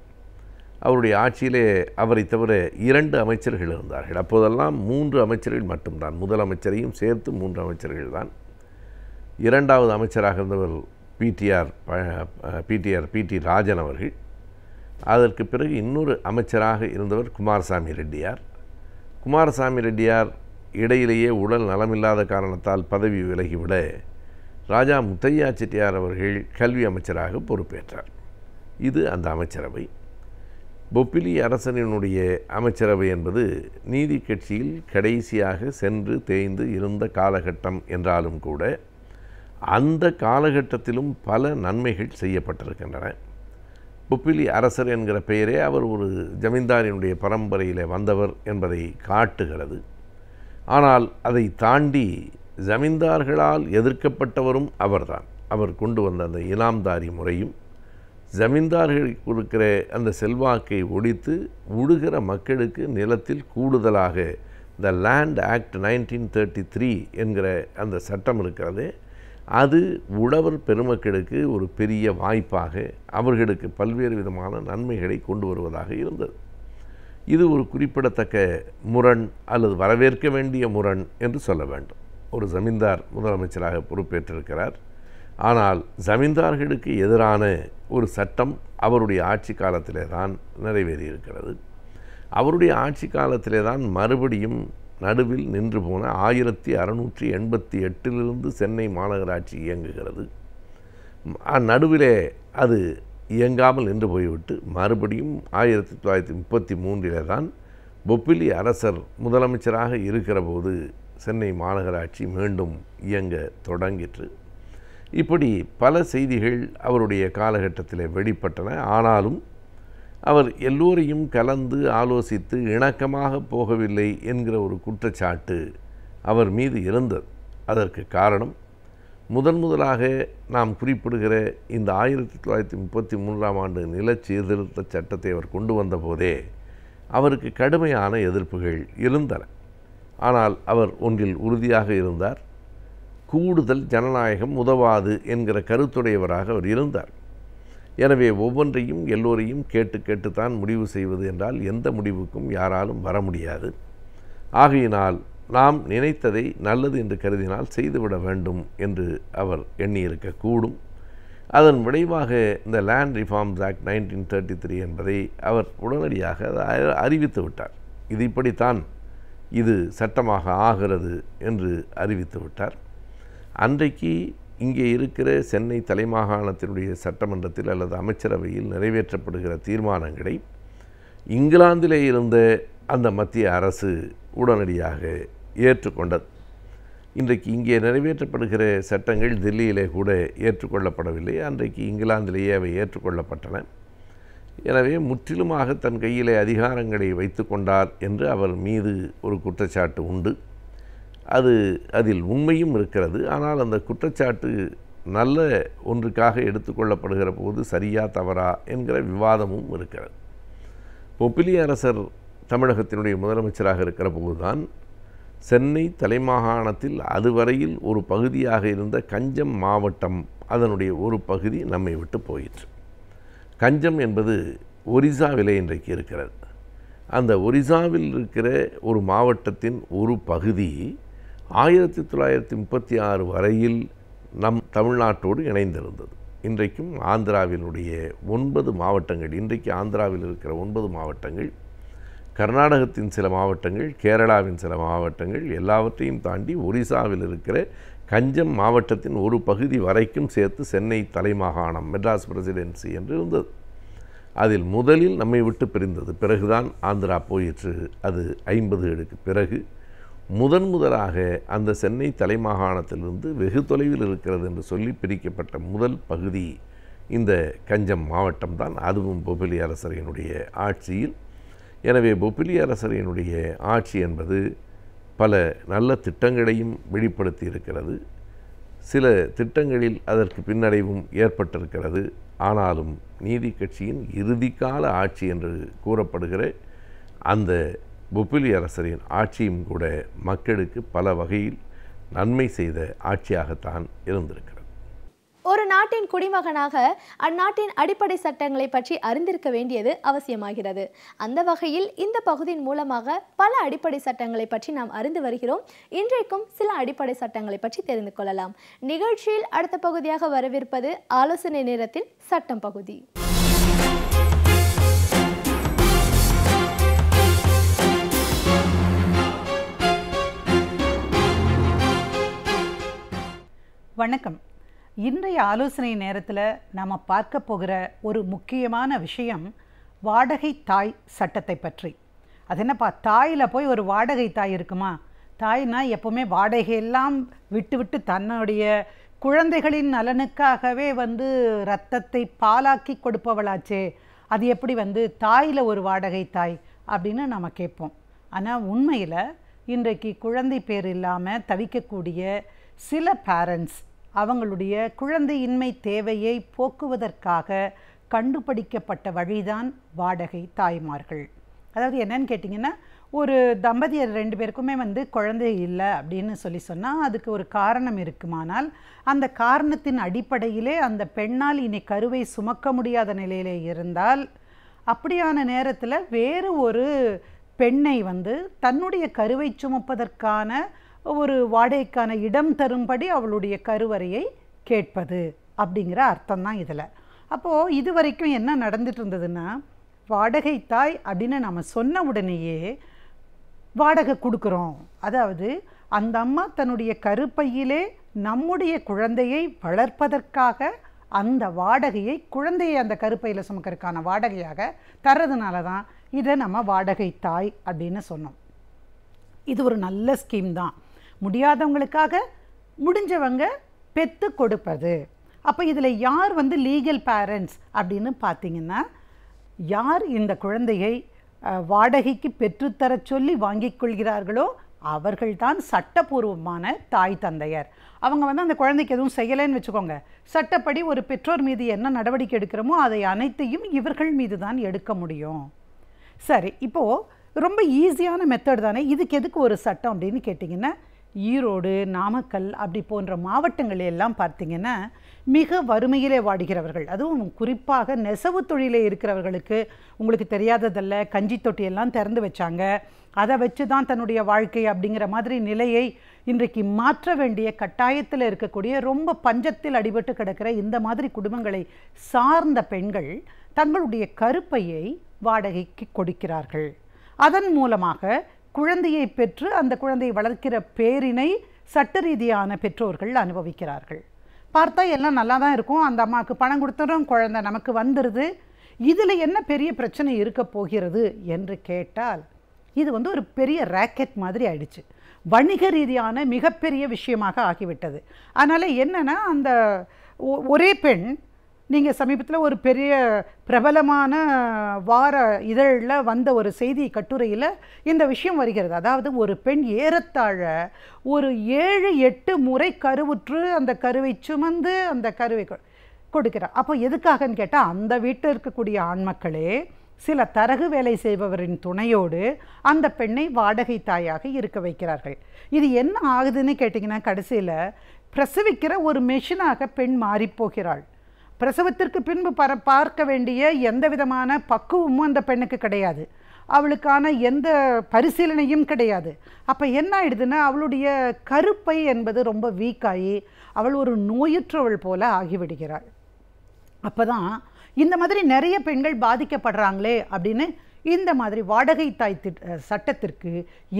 அவருடைய ஆட்சியிலே அவரை தவிர 2 அமைச்சர்கள் இருந்தார்கள். அப்போதெல்லாம் 3 அமைச்சர்கள் மட்டும்தான், முதலமைச்சரையும் சேர்த்து 3 அமைச்சர்கள் தான். 2வது அமைச்சராக இருந்தவர் பிடி ராஜன் அவர்கள். அதற்கு பிறகு இன்னொரு அமைச்சராக இருந்தவர் குமாரசாமி ரெட்டியார். குமாரசாமி ரெட்டியார் இடையிலேயே உடல் நலமில்லாத காரணத்தால் பதவி விலகிவிட ராஜா முத்தையா செட்டியார் அவர்கள் கல்வி அமைச்சராக பொறுப்பேற்றார். இது அந்த அமைச்சரவை. பொப்பிலி அரசனினுடைய அமைச்சரவை என்பது நீதி கட்சியில் கடைசியாக சென்று தேய்ந்து இருந்த காலகட்டம் என்றாலும் கூட அந்த காலகட்டத்திலும் பல நன்மைகள் செய்யப்பட்டிருக்கின்றன. பொப்பிலி அரசர் என்கிற பெயரே அவர் ஒரு ஜமீன்தாரினுடைய பரம்பரையில் வந்தவர் என்பதை காட்டுகிறது. ஆனால் அதை தாண்டி ஜமீன்தார்களால் எதிர்க்கப்பட்டவரும் அவர்தான். அவர் கொண்டு வந்த அந்த இனாம்தாரி முறையும் ஜமீன்தார்களுக்கு கொடுக்கிற அந்த செல்வாக்கை ஒழித்து உழுகிற மக்களுக்கு நிலத்தில் கூடுதலாக த லேண்ட் ஆக்ட் 1933 என்கிற அந்த சட்டம் இருக்கிறது. அது உழவர் பெருமக்களுக்கு ஒரு பெரிய வாய்ப்பாக அவர்களுக்கு பல்வேறு விதமான நன்மைகளை கொண்டு வருவதாக இருந்தது. இது ஒரு குறிப்பிடத்தக்க முரண் அல்லது வரவேற்க வேண்டிய முரண் என்று சொல்ல வேண்டும். ஒரு ஜமீன்தார் முதலமைச்சராக பொறுப்பேற்றிருக்கிறார். ஆனால் ஜமீன்தார்களுக்கு எதிரான ஒரு சட்டம் அவருடைய ஆட்சி காலத்திலே தான் நிறைவேறியிருக்கிறது. அவருடைய ஆட்சி காலத்திலே தான் மறுபடியும் நடுவில் நின்று போன 1688 சென்னை மாநகராட்சி இயங்குகிறது. நடுவிலே அது இயங்காமல் நின்று போய்விட்டு மறுபடியும் 1933 தான் பொப்பிலி அரசர் முதலமைச்சராக இருக்கிற போது சென்னை மாநகராட்சி மீண்டும் இயங்க தொடங்கிற்று. இப்படி பல செய்திகள் அவருடைய காலகட்டத்தில் வெளிப்பட்டன. ஆனாலும் அவர் எல்லோரையும் கலந்து ஆலோசித்து இணக்கமாக போகவில்லை என்கிற ஒரு குற்றச்சாட்டு அவர் மீது இருந்தது. அதற்கு காரணம் முதலாக நாம் குறிப்பிடுகிற இந்த 1933 ஆண்டு நில சீர்திருத்த சட்டத்தை அவர் கொண்டு வந்த போதே அவருக்கு கடுமையான எதிர்ப்புகள் இருந்தன. ஆனால் அவர் ஒன்றில் உறுதியாக இருந்தார். கூடுதல் ஜனநாயகம் உதவாது என்கிற கருத்துடையவராக அவர் இருந்தார். எனவே ஒவ்வொன்றையும் எல்லோரையும் கேட்டுத்தான் முடிவு செய்வது என்றால் எந்த முடிவுக்கும் யாராலும் வர முடியாது. ஆகையினால் நாம் நினைத்ததை நல்லது என்று கருதினால் செய்துவிட வேண்டும் என்று அவர் எண்ணியிருக்கக்கூடும். அதன் விளைவாக இந்த லேண்ட் ரிஃபார்ம்ஸ் ஆக்ட் 1933 என்பதை அவர் உடனடியாக அறிவித்து விட்டார். இது இப்படித்தான் இது சட்டமாக ஆகிறது என்று அறிவித்து விட்டார். அன்றைக்கு இங்கே இருக்கிற சென்னை தலைமாகாணத்தினுடைய சட்டமன்றத்தில் அல்லது அமைச்சரவையில் நிறைவேற்றப்படுகிற தீர்மானங்களை இங்கிலாந்திலே இருந்த அந்த மத்திய அரசு உடனடியாக ஏற்றுக்கொண்டது. இன்றைக்கு இங்கே நிறைவேற்றப்படுகிற சட்டங்கள் தில்லியிலே கூட ஏற்றுக்கொள்ளப்படவில்லை. அன்றைக்கு இங்கிலாந்திலேயே அவை ஏற்றுக்கொள்ளப்பட்டன. எனவே முற்றிலுமாக தன் கையிலே அதிகாரங்களை வைத்து கொண்டார் என்று அவர் மீது ஒரு குற்றச்சாட்டு உண்டு. அதில் உண்மையும் இருக்கிறது. ஆனால் அந்த குற்றச்சாட்டு நல்ல ஒன்றுக்காக எடுத்துக்கொள்ளப்படுகிற போது சரியா தவறா என்கிற விவாதமும் இருக்கிறது. பொப்பிலி அரசர் தமிழகத்தினுடைய முதலமைச்சராக இருக்கிற போதுதான் சென்னை தலைமாகாணத்தில் அதுவரையில் ஒரு பகுதியாக இருந்த கஞ்சம் மாவட்டம் அதனுடைய ஒரு பகுதி நம்மை விட்டு போயிற்று. கஞ்சம் என்பது ஒரிசாவிலே இன்றைக்கு இருக்கிறது. அந்த ஒரிசாவில் இருக்கிற ஒரு மாவட்டத்தின் ஒரு பகுதி 1936 வரையில் நம் தமிழ்நாட்டோடு இணைந்திருந்தது. இன்றைக்கும் ஆந்திராவினுடைய 9 மாவட்டங்கள், இன்றைக்கு ஆந்திராவில் இருக்கிற 9 மாவட்டங்கள், கர்நாடகத்தின் சில மாவட்டங்கள், கேரளாவின் சில மாவட்டங்கள் எல்லாவற்றையும் தாண்டி ஒரிசாவில் இருக்கிற கஞ்சம் மாவட்டத்தின் ஒரு பகுதி வரைக்கும் சேர்த்து சென்னை தலைமாகாணம் மெட்ராஸ் பிரசிடென்சி என்று இருந்தது. அதில் முதலில் நம்மை விட்டு பிரிந்தது. பிறகுதான் ஆந்திரா போயிற்று. அது 50களுக்கு பிறகு முதலாக அந்த சென்னை தலைமாகாணத்திலிருந்து வெகு தொலைவில் இருக்கிறது என்று சொல்லி பிரிக்கப்பட்ட முதல் பகுதி இந்த கஞ்சம் மாவட்டம்தான். அதுவும் பொப்பிலி அரசரையினுடைய ஆட்சியில். எனவே பொப்பிலி அரசரையினுடைய ஆட்சி என்பது பல நல்ல திட்டங்களையும் வெளிப்படுத்தி இருக்கிறது. சில திட்டங்களில் அதற்கு பின்னடைவும் ஏற்பட்டிருக்கிறது. ஆனாலும் நீதி கட்சியின் இறுதிக்கால ஆட்சி என்று கூறப்படுகிற அந்த பொப்பிலி அரசரின் ஆட்சியும் கூட மக்களுக்கு பல வகையில் நன்மை செய்த ஆட்சியாகத்தான் இருந்திருக்கிறது. ஒரு நாட்டின் குடிமகனாக அந்நாட்டின் அடிப்படை சட்டங்களை பற்றி அறிந்திருக்க வேண்டியது அவசியமாகிறது. அந்த வகையில் இந்த பகுதியின் மூலமாக பல அடிப்படை சட்டங்களை பற்றி நாம் அறிந்து வருகிறோம். இன்றைக்கும் சில அடிப்படை சட்டங்களை பற்றி தெரிந்து கொள்ளலாம். நிகழ்ச்சியில் அடுத்த பகுதியாக வரவிருப்பது ஆலோசனை நேரத்தில் சட்டம் பகுதி. வணக்கம். இன்றைய ஆலோசனை நேரத்தில் நாம் பார்க்க போகிற ஒரு முக்கியமான விஷயம் வாடகை தாய் சட்டத்தை பற்றி. அது என்னப்பா, தாயில் போய் ஒரு வாடகை தாய் இருக்குமா? தாய்னா எப்போவுமே வாடகையெல்லாம் விட்டு தன்னுடைய குழந்தைகளின் நலனுக்காகவே இரத்தத்தை பாலாக்கி கொடுப்பவளாச்சே, அது எப்படி தாயில் ஒரு வாடகை தாய் அப்படின்னு நம்ம கேட்போம். ஆனால் உண்மையில் இன்றைக்கு குழந்தை பேர் இல்லாமல் தவிக்கக்கூடிய சில பேரண்ட்ஸ் அவங்களுடைய குழந்தையின்மை தேவையை போக்குவதற்காக கண்டுபிடிக்கப்பட்ட வழிதான் வாடகை தாய்மார்கள். அதாவது என்னன்னு கேட்டிங்கன்னா, ஒரு தம்பதியர் 2 பேருக்குமே குழந்தை இல்லை அப்படின்னு சொன்னால் அதுக்கு ஒரு காரணம் இருக்குமானால் அந்த காரணத்தின் அடிப்படையிலே அந்த பெண்ணால் இனி கருவை சுமக்க முடியாத நிலையிலே இருந்தால் அப்படியான நேரத்தில் வேறு ஒரு பெண்ணை தன்னுடைய கருவை சுமப்பதற்கான ஒரு வாடகைக்கான இடம் தரும்படி அவளுடைய கருவறையை கேட்பது அப்படிங்கிற அர்த்தம் தான் இதில். அப்போது இது வரைக்கும் என்ன நடந்துட்டு இருந்ததுன்னா, வாடகை தாய் அப்படின்னு நம்ம சொன்ன உடனேயே வாடகை கொடுக்குறோம். அதாவது அந்த அம்மா தன்னுடைய கருப்பையிலே நம்முடைய குழந்தையை வளர்ப்பதற்காக அந்த வாடகையை, குழந்தையை அந்த கருப்பையில் சுமக்கிறதுக்கான வாடகையாக தர்றதுனால தான் இதை நம்ம வாடகை தாய் அப்படின்னு சொன்னோம். இது ஒரு நல்ல ஸ்கீம் தான். முடியாதவங்களுக்காக முடிஞ்சவங்க பெற்று கொடுப்பது. அப்போ இதில் யார் லீகல் பேரண்ட்ஸ் அப்படின்னு பார்த்தீங்கன்னா, யார் இந்த குழந்தையை வாடகைக்கு பெற்றுத்தர சொல்லி வாங்கிக் கொள்கிறார்களோ அவர்கள்தான் சட்டப்பூர்வமான தாய் தந்தையர். அவங்க அந்த குழந்தைக்கு எதுவும் செய்யலைன்னு வச்சுக்கோங்க, சட்டப்படி ஒரு பெற்றோர் மீது என்ன நடவடிக்கை எடுக்கிறோமோ அதை அனைத்தையும் இவர்கள் மீது தான் எடுக்க முடியும். சரி, இப்போது ரொம்ப ஈஸியான மெத்தட் தானே, இதுக்கு எதுக்கு ஒரு சட்டம் அப்படின்னு கேட்டிங்கன்னா, ஈரோடு, நாமக்கல் அப்படி போன்ற மாவட்டங்கள் எல்லாம் பார்த்திங்கன்னா மிக வறுமையிலே வாடுகிறவர்கள், அதுவும் குறிப்பாக நெசவு தொழிலே இருக்கிறவர்களுக்கு உங்களுக்கு தெரியாததல்ல, கஞ்சி தொட்டியெல்லாம் திறந்து வச்சாங்க. அதை வச்சு தான் தன்னுடைய வாழ்க்கை அப்படிங்கிற மாதிரி நிலையை இன்றைக்கு மாற்ற வேண்டிய கட்டாயத்தில் இருக்கக்கூடிய, ரொம்ப பஞ்சத்தில் அடிபட்டு கிடக்கிற இந்த மாதிரி குடும்பங்களை சார்ந்த பெண்கள் தங்களுடைய கருப்பையை வாடகைக்கு கொடுக்கிறார்கள். அதன் மூலமாக குழந்தையை பெற்று அந்த குழந்தையை வளர்க்கிற பேரினை சட்ட ரீதியான பெற்றோர்கள் அனுபவிக்கிறார்கள். பார்த்தா எல்லாம் நல்லா தான் இருக்கும், அந்த அம்மாவுக்கு பணம் கொடுத்துறோம், குழந்தை நமக்கு வந்துடுது. இதில் என்ன பெரிய பிரச்சனை இருக்க போகிறது என்று கேட்டால், இது ஒரு பெரிய ராக்கெட் மாதிரி ஆயிடுச்சு, வணிக ரீதியான மிகப்பெரிய விஷயமாக ஆகிவிட்டது. அதனால் என்னென்னா, அந்த ஒரே பெண், நீங்கள் சமீபத்தில் ஒரு பெரிய பிரபலமான வார இதழில் வந்த ஒரு செய்தி கட்டுரையில் இந்த விஷயம் வருகிறது. அதாவது ஒரு பெண் ஏறத்தாழ ஒரு 7-8 முறை கருவுற்று அந்த கருவை சுமந்து அந்த கருவை கொடுக்கிறார். அப்போ எதுக்காகன்னு கேட்டால், அந்த வீட்டில் இருக்கக்கூடிய ஆண்மக்களே சில தரகு வேலை செய்பவரின் துணையோடு அந்த பெண்ணை வாடகை தாயாக இருக்க வைக்கிறார்கள். இது என்ன ஆகுதுன்னு கேட்டிங்கன்னா, கடைசியில் பிரசவிக்கிற ஒரு மெஷினாக பெண் மாறிப்போகிறாள். பிரசவத்திற்கு பின்பு பார்க்க வேண்டிய எந்த விதமான பக்குவமும் அந்த பெண்ணுக்கு கிடையாது, அவளுக்கான எந்த பரிசீலனையும் கிடையாது. அப்போ என்ன ஆயிடுதுன்னா, அவளுடைய கருப்பை என்பது ரொம்ப வீக்காகி அவள் ஒரு நோயுற்றவள் போல ஆகிவிடுகிறாள். அப்போ தான் இந்த மாதிரி நிறைய பெண்கள் பாதிக்கப்படுறாங்களே அப்படின்னு இந்த மாதிரி வாடகை தாய் சட்டத்திற்கு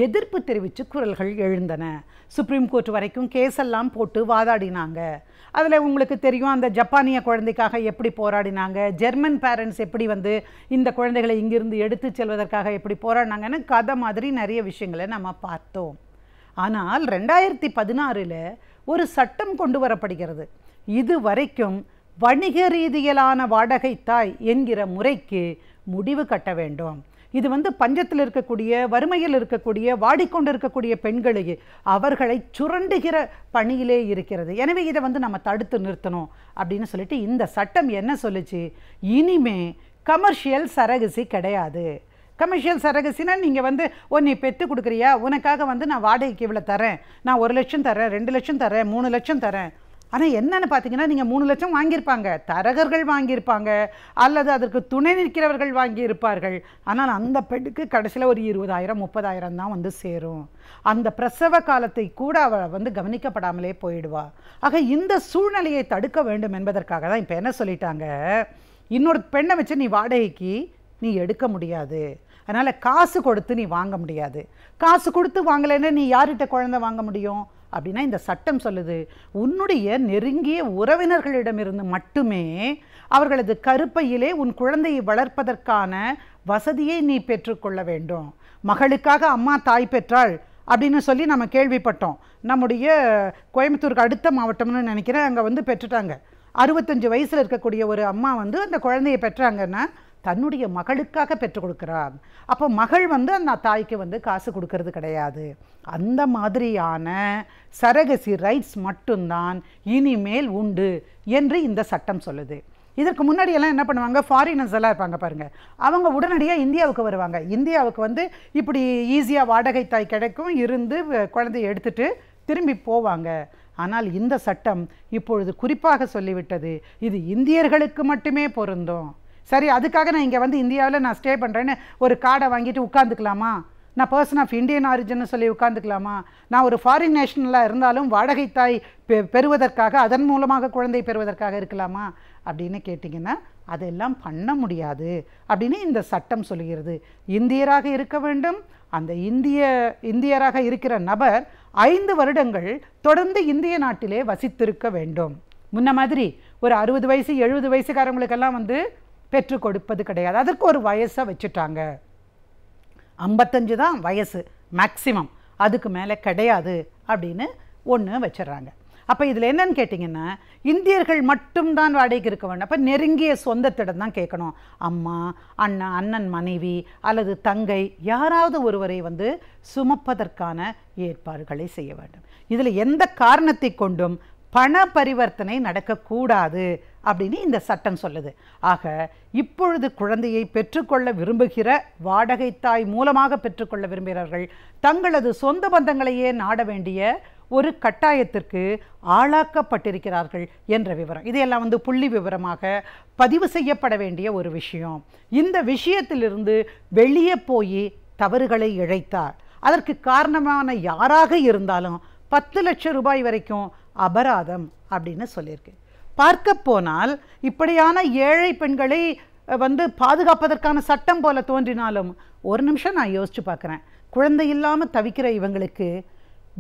எதிர்ப்பு தெரிவித்து குரல்கள் எழுந்தன. சுப்ரீம் கோர்ட் வரைக்கும் கேஸெல்லாம் போட்டு வாதாடினாங்க. அதில் உங்களுக்கு தெரியும், அந்த ஜப்பானிய குழந்தைக்காக எப்படி போராடினாங்க, ஜெர்மன் பேரண்ட்ஸ் எப்படி இந்த குழந்தைகளை இங்கிருந்து எடுத்து செல்வதற்காக எப்படி போராடினாங்கன்னு கதை மாதிரி நிறைய விஷயங்களை நம்ம பார்த்தோம். ஆனால் 2016 ஒரு சட்டம் கொண்டு வரப்படுகிறது. இது வரைக்கும் வணிக ரீதியிலான வாடகை தாய் என்கிற முறைக்கு முடிவு கட்ட வேண்டும். இது பஞ்சத்தில் இருக்கக்கூடிய, வறுமையில் இருக்கக்கூடிய, வாடிக்கொண்டு இருக்கக்கூடிய பெண்களுக்கு அவர்களை சுரண்டுகிற பணியிலே இருக்கிறது. எனவே இதை நம்ம தடுத்து நிறுத்தணும் அப்படின்னு சொல்லிட்டு இந்த சட்டம் என்ன சொல்லுச்சு, இனிமே கமர்ஷியல் சரகசி கிடையாது. கமர்ஷியல் சரகசினா நீங்கள் நீ பெற்று கொடுக்குறியா, உனக்காக நான் வாடகைக்கு இவ்வளோ தரேன், நான் 1 லட்சம் தரேன், 2 லட்சம் தரேன், 3 லட்சம் தரேன் ஆனால் என்னென்னு பார்த்தீங்கன்னா நீங்கள் 3 லட்சம் வாங்கியிருப்பாங்க, தரகர்கள் வாங்கியிருப்பாங்க, அல்லது அதற்கு துணை நிற்கிறவர்கள் வாங்கியிருப்பார்கள். ஆனால் அந்த பெண்ணுக்கு கடைசியில் ஒரு 20,000 30,000 தான் வந்து சேரும். அந்த பிரசவ காலத்தை கூட அவள் வந்து கவனிக்கப்படாமலே போயிடுவா. ஆக இந்த சூழ்நிலையை தடுக்க வேண்டும் என்பதற்காக தான் இப்போ என்ன சொல்லிட்டாங்க, இன்னொரு பெண்ணை வச்சு நீ வாடகைக்கு நீ எடுக்க முடியாது, அதனால் காசு கொடுத்து நீ வாங்க முடியாது. காசு கொடுத்து வாங்கலைன்னா நீ யார்கிட்ட குழந்தை வாங்க முடியும் அப்படின்னா இந்த சட்டம் சொல்லுது, உன்னுடைய நெருங்கிய உறவினர்களிடமிருந்து மட்டுமே அவர்களது கருப்பையிலே உன் குழந்தையை வளர்ப்பதற்கான வசதியை நீ பெற்றுக்கொள்ள வேண்டும். மகளுக்காக அம்மா தாய் பெற்றாள் அப்படின்னு சொல்லி நம்ம கேள்விப்பட்டோம். நம்முடைய கோயம்புத்தூருக்கு அடுத்த மாவட்டம்னு நினைக்கிறேன், அங்கே வந்து பெற்றுட்டாங்க. 65 வயசில் இருக்கக்கூடிய ஒரு அம்மா வந்து அந்த குழந்தையை பெற்றாங்கன்னா தன்னுடைய மகளுக்காக பெற்றுக் கொடுக்குறார். அப்போ மகள் வந்து அந்த தாய்க்கு வந்து காசு கொடுக்கறது கிடையாது. அந்த மாதிரியான சரகசி ரைட்ஸ் மட்டும்தான் இனிமேல் உண்டு என்று இந்த சட்டம் சொல்லுது. இதற்கு முன்னாடியெல்லாம் என்ன பண்ணுவாங்க, ஃபாரினர்ஸ் எல்லாம் இருப்பாங்க பாருங்கள், அவங்க உடனடியாக இந்தியாவுக்கு வருவாங்க. இந்தியாவுக்கு வந்து இப்படி ஈஸியாக வாடகை தாய் கிடைக்கும், இருந்து குழந்தையை எடுத்துகிட்டு திரும்பி போவாங்க. ஆனால் இந்த சட்டம் இப்பொழுது குறிப்பாக சொல்லிவிட்டது, இது இந்தியர்களுக்கு மட்டுமே பொருந்தும். சரி, அதுக்காக நான் இங்கே வந்து இந்தியாவில் நான் ஸ்டே பண்ணுறேன்னு ஒரு கார்டை வாங்கிட்டு உட்காந்துக்கலாமா? நான் பர்சன் ஆஃப் இந்தியன் ஆரிஜின்னு சொல்லி உட்காந்துக்கலாமா? நான் ஒரு ஃபாரின் நேஷனலாக இருந்தாலும் வாடகை தாய் பெறுவதற்காக, அதன் மூலமாக குழந்தை பெறுவதற்காக இருக்கலாமா அப்படின்னு கேட்டிங்கன்னா அதெல்லாம் பண்ண முடியாது அப்படின்னு இந்த சட்டம் சொல்கிறது. இந்தியராக இருக்க வேண்டும். அந்த இந்தியராக இருக்கிற நபர் 5 வருடங்கள் தொடர்ந்து இந்திய நாட்டிலே வசித்திருக்க வேண்டும். முன்ன மாதிரி ஒரு 60 வயசு 70 வயசுக்காரங்களுக்கெல்லாம் வந்து பெற்றுக் கொடுப்பது கிடையாது. அதற்கு ஒரு வயசை வச்சுட்டாங்க. 55 தான் வயசு மேக்சிமம், அதுக்கு மேலே கிடையாது அப்படின்னு ஒன்று வச்சிடறாங்க. அப்போ இதில் என்னன்னு கேட்டிங்கன்னா, இந்தியர்கள் மட்டும்தான் வாடகைக்கு இருக்க வேண்டும். அப்போ நெருங்கிய சொந்தத்திடம் தான் கேட்கணும். அம்மா, அண்ணா, அண்ணன் மனைவி அல்லது தங்கை யாராவது ஒருவரை வந்து சுமப்பதற்கான ஏற்பாடுகளை செய்ய வேண்டும். இதில் எந்த காரணத்தை கொண்டும் பண பரிவர்த்தனை நடக்கக்கூடாது அப்படின்னு இந்த சட்டம் சொல்லுது. ஆக இப்பொழுது குழந்தையை பெற்றுக்கொள்ள விரும்புகிற வாடகை தாய் மூலமாக பெற்றுக்கொள்ள விரும்புகிறார்கள் தங்களது சொந்த பந்தங்களையே நாட வேண்டிய ஒரு கட்டாயத்திற்கு ஆளாக்கப்பட்டிருக்கிறார்கள் என்ற விவரம். இதையெல்லாம் வந்து புள்ளி விவரமாக பதிவு செய்யப்பட வேண்டிய ஒரு விஷயம். இந்த விஷயத்திலிருந்து வெளியே போய் தவறுகளை இழைத்தார், அதற்கு காரணமான யாராக இருந்தாலும் 10 லட்சம் ரூபாய் வரைக்கும் அபராதம் அப்படின்னு சொல்லியிருக்கு. பார்க்க போனால் இப்படியான ஏழை பெண்களை வந்து பாதுகாப்பதற்கான சட்டம் போல தோன்றினாலும் ஒரு நிமிஷம் நான் யோசிச்சு பார்க்குறேன், குழந்தை இல்லாமல் தவிக்கிற இவங்களுக்கு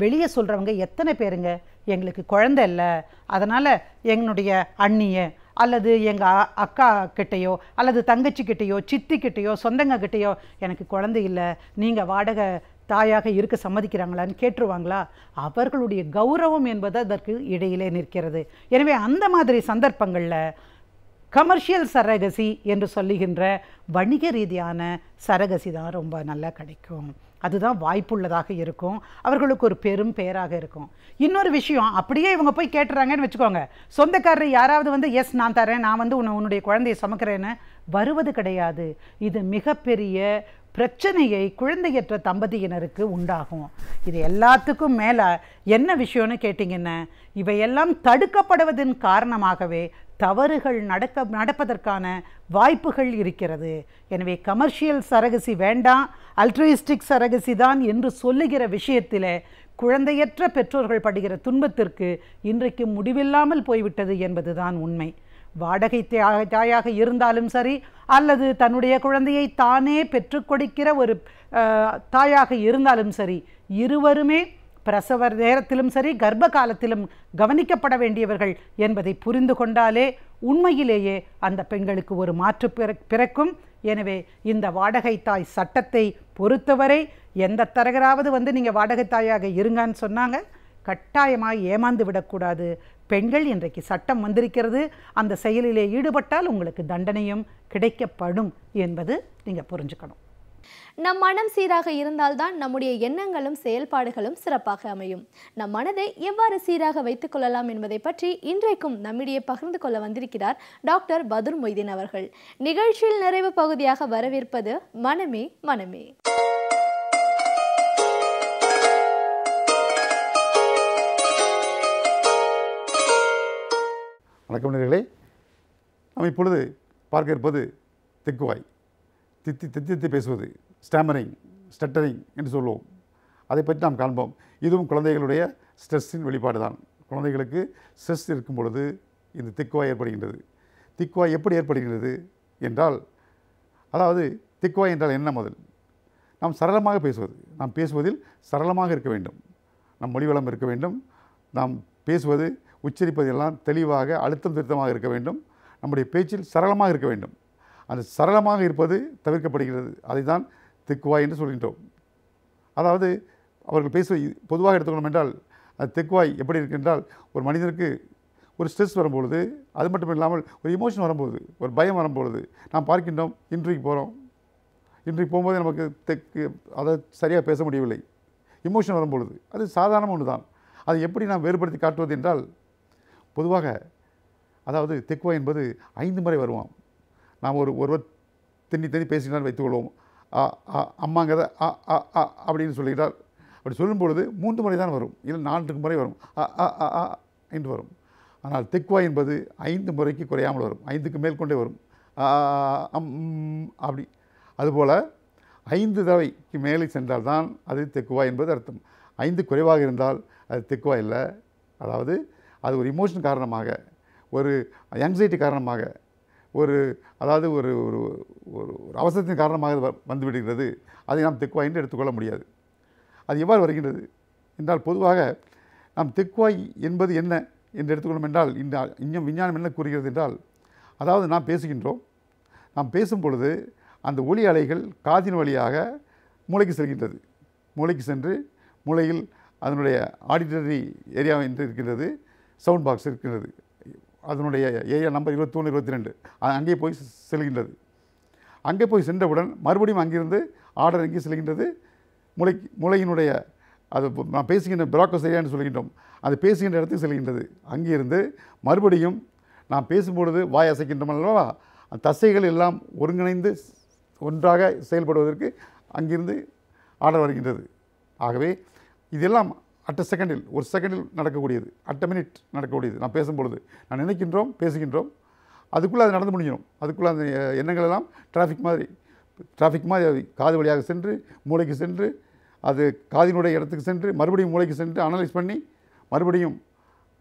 வெளியே சொல்கிறவங்க எத்தனை பேருங்க, எங்களுக்கு குழந்தை இல்லை, அதனால் என்னுடைய அண்ணியை அல்லது எங்கள் அக்கா கிட்டேயோ அல்லது தங்கச்சிக்கிட்டேயோ சித்திக்கிட்டேயோ சொந்தங்கக்கிட்டேயோ எனக்கு குழந்தை இல்லை, நீங்கள் வாடகை தாயாக இருக்க சம்மதிக்கிறாங்களான்னு கேட்டுருவாங்களா? அவர்களுடைய கௌரவம் என்பது அதற்கு இடையிலே நிற்கிறது. எனவே அந்த மாதிரி சந்தர்ப்பங்களில் கமர்ஷியல் சரகசி என்று சொல்லுகின்ற வணிக ரீதியான சரகசி தான் ரொம்ப நல்லா கிடைக்கும். அதுதான் வாய்ப்புள்ளதாக இருக்கும், அவர்களுக்கு ஒரு பெரும் பேராக இருக்கும். இன்னொரு விஷயம், அப்படியே இவங்க போய் கேட்டுறாங்கன்னு வச்சுக்கோங்க, சொந்தக்காரர் யாராவது வந்து எஸ் நான் தரேன், நான் வந்து உன்னுடைய குழந்தையை சுமக்கிறேன்னு வருவது கிடையாது. இது மிகப்பெரிய பிரச்சனையை குழந்தையற்ற தம்பதியினருக்கு உண்டாகும். இது எல்லாத்துக்கும் மேலே என்ன விஷயம்னு கேட்டிங்கன்னா, இவையெல்லாம் தடுக்கப்படுவதன் காரணமாகவே தவறுகள் நடப்பதற்கான வாய்ப்புகள் இருக்கிறது. எனவே கமர்ஷியல் சரகசி வேண்டாம், அல்ட்ருயிஸ்டிக் சரகசி தான் என்று சொல்லுகிற விஷயத்தில் குழந்தையற்ற பெற்றோர்கள் படுகிற துன்பத்திற்கு இன்றைக்கு முடிவில்லாமல் போய்விட்டது என்பதுதான் உண்மை. வாடகை தாயாக இருந்தாலும் சரி அல்லது தன்னுடைய குழந்தையை தானே பெற்றுக் கொடுக்கிற ஒரு தாயாக இருந்தாலும் சரி, இருவருமே பிரசவ நேரத்திலும் சரி கர்ப்ப காலத்திலும் கவனிக்கப்பட வேண்டியவர்கள் என்பதை புரிந்து கொண்டாலே உண்மையிலேயே அந்த பெண்களுக்கு ஒரு மாற்று பிறக்கும். எனவே இந்த வாடகை தாய் சட்டத்தை பொறுத்தவரை எந்த தரகராவது வந்து நீங்கள் வாடகை தாயாக இருங்கன்னு சொன்னாங்க, கட்டாயமாக ஏமாந்து விடக்கூடாது. பெண்கள் இன்றைக்கு சட்டம் வந்திருக்கிறது, அந்த செயலிலே ஈடுபட்டால் உங்களுக்கு தண்டனையும் கிடைக்கப்படும் என்பது நீங்கள் புரிஞ்சுக்கணும். நம் மனம் சீராக இருந்தால்தான் நம்முடைய எண்ணங்களும் செயல்பாடுகளும் சிறப்பாக அமையும். நம் மனதை எவ்வாறு சீராக வைத்துக் கொள்ளலாம் என்பதை பற்றி இன்றைக்கும் நம்மிடையே பகிர்ந்து கொள்ள வந்திருக்கிறார் டாக்டர் பதுர் மொய்தீன் அவர்கள். நிகழ்ச்சியில் நிறைவு பகுதியாக வரவேற்பது மனமே மனமே. வணக்கம் நேயர்களே. நாம் இப்பொழுது பார்க்க இருப்பது திக்குவாய். தித்தி பேசுவது, ஸ்டாமரிங், ஸ்டட்டரிங் என்று சொல்லுவோம். அதை பற்றி நாம் காண்போம். இதுவும் குழந்தைகளுடைய ஸ்ட்ரெஸ்ஸின் வெளிப்பாடு தான். குழந்தைகளுக்கு ஸ்ட்ரெஸ் இருக்கும் பொழுது இந்த திக்குவாய் ஏற்படுகின்றது. திக்குவாய் எப்படி ஏற்படுகிறது என்றால், அதாவது திக்குவாய் என்றால் என்ன? முதல் நாம் சரளமாக பேசுவது. நாம் பேசுவதில் சரளமாக இருக்க வேண்டும். நம் மொழிவளம் இருக்க வேண்டும். நாம் பேசுவது, உச்சரிப்பதெல்லாம் தெளிவாக அழுத்தம் திருத்தமாக இருக்க வேண்டும். நம்முடைய பேச்சில் சரளமாக இருக்க வேண்டும். அந்த சரளமாக இருப்பது தவிர்க்கப்படுகிறது. அதை தான் திக்குவாய் என்று சொல்கின்றோம். அதாவது அவர்கள் பேசுவது பொதுவாக எடுத்துக்கணும் என்றால், அது திக்குவாய் எப்படி இருக்கின்றால், ஒரு மனிதனுக்கு ஒரு ஸ்ட்ரெஸ் வரும்பொழுது, அது மட்டும் இல்லாமல் ஒரு எமோஷன் வரும்போது, ஒரு பயம் வரும்பொழுது நாம் பார்க்கின்றோம். இன்றைக்கு போகிறோம், இன்றைக்கு போகும்போது நமக்கு அதை சரியாக பேச முடியவில்லை. எமோஷன் வரும்பொழுது அது சாதாரண ஒன்று தான். அதை எப்படி நாம் வேறுபடுத்தி காட்டுவது என்றால், பொதுவாக அதாவது திக்குவாய் என்பது 5 முறை வருவான். நாம் ஒருவர் திண்ணி பேசினால் வைத்துக்கொள்வோம். அம்மாங்கிறத அப்படின்னு சொல்லுகிறார். அப்படி சொல்லும் பொழுது 3 முறை தான் வரும், இல்லை 4 முறை வரும், என்று வரும். ஆனால் திக்குவாய் என்பது 5 முறைக்கு குறையாமல் வரும், 5க்கு மேல் கொண்டே வரும். அப்படி அதுபோல் 5 தடவைக்கு மேலே சென்றால்தான் அது தெக்குவாய் என்பது அர்த்தம். 5 குறைவாக இருந்தால் அது தெக்குவாய் இல்லை. அதாவது அது ஒரு இமோஷன் காரணமாக, ஒரு ஆங்ஸைட்டி காரணமாக, அதாவது ஒரு அவசரத்தின் காரணமாக வந்துவிடுகிறது. அதை நாம் தெக்குவாய் என்று எடுத்துக்கொள்ள முடியாது. அது எவ்வாறு வருகின்றது என்றால், பொதுவாக நாம் தெக்குவாய் என்பது என்ன என்று எடுத்துக்கொள்ளும் என்றால், இந்த விஞ்ஞானம் என்ன கூறுகிறது என்றால், அதாவது நாம் பேசுகின்றோம். நாம் பேசும் பொழுது அந்த ஒலி அலைகள் காதின் வழியாக மூளைக்கு செல்கின்றது. மூளைக்கு சென்று மூளையில் அதனுடைய ஆடிட்டரி ஏரியா என்று இருக்கின்றது, சவுண்ட் பாக்ஸ் இருக்கின்றது. அதனுடைய ஏரியா நம்பர் 21, 22 அங்கே போய் செல்கின்றது. அங்கே போய் சென்றவுடன் மறுபடியும் அங்கிருந்து ஆர்டர் எங்கே செல்கின்றது? மூளையினுடைய அது நான் பேசுகின்ற பிராக்கோஸ் ஏரியான்னு சொல்கின்றோம். அது பேசுகின்ற இடத்துக்கு செல்கின்றது. அங்கிருந்து மறுபடியும் நாம் பேசும்பொழுது வாய் அசைக்கின்றோம் அல்லவா, அந்த தசைகள் எல்லாம் ஒருங்கிணைந்து ஒன்றாக செயல்படுவதற்கு அங்கிருந்து ஆர்டர் வருகின்றது. ஆகவே இதெல்லாம் அட் செகண்டில், ஒரு செகண்டில் நடக்கக்கூடியது, அட் மினிட் நடக்கக்கூடியது. நாம் பேசும்பொழுது நான் நினைக்கின்றோம், பேசுகின்றோம், அதுக்குள்ளே அது நடந்து முடிஞ்சிடும். அதுக்குள்ளே அந்த எண்ணங்கள் எல்லாம் டிராஃபிக் மாதிரி காது வழியாக சென்று மூளைக்கு சென்று, அது காதினுடைய இடத்துக்கு சென்று மறுபடியும் மூளைக்கு சென்று அனலைஸ் பண்ணி மறுபடியும்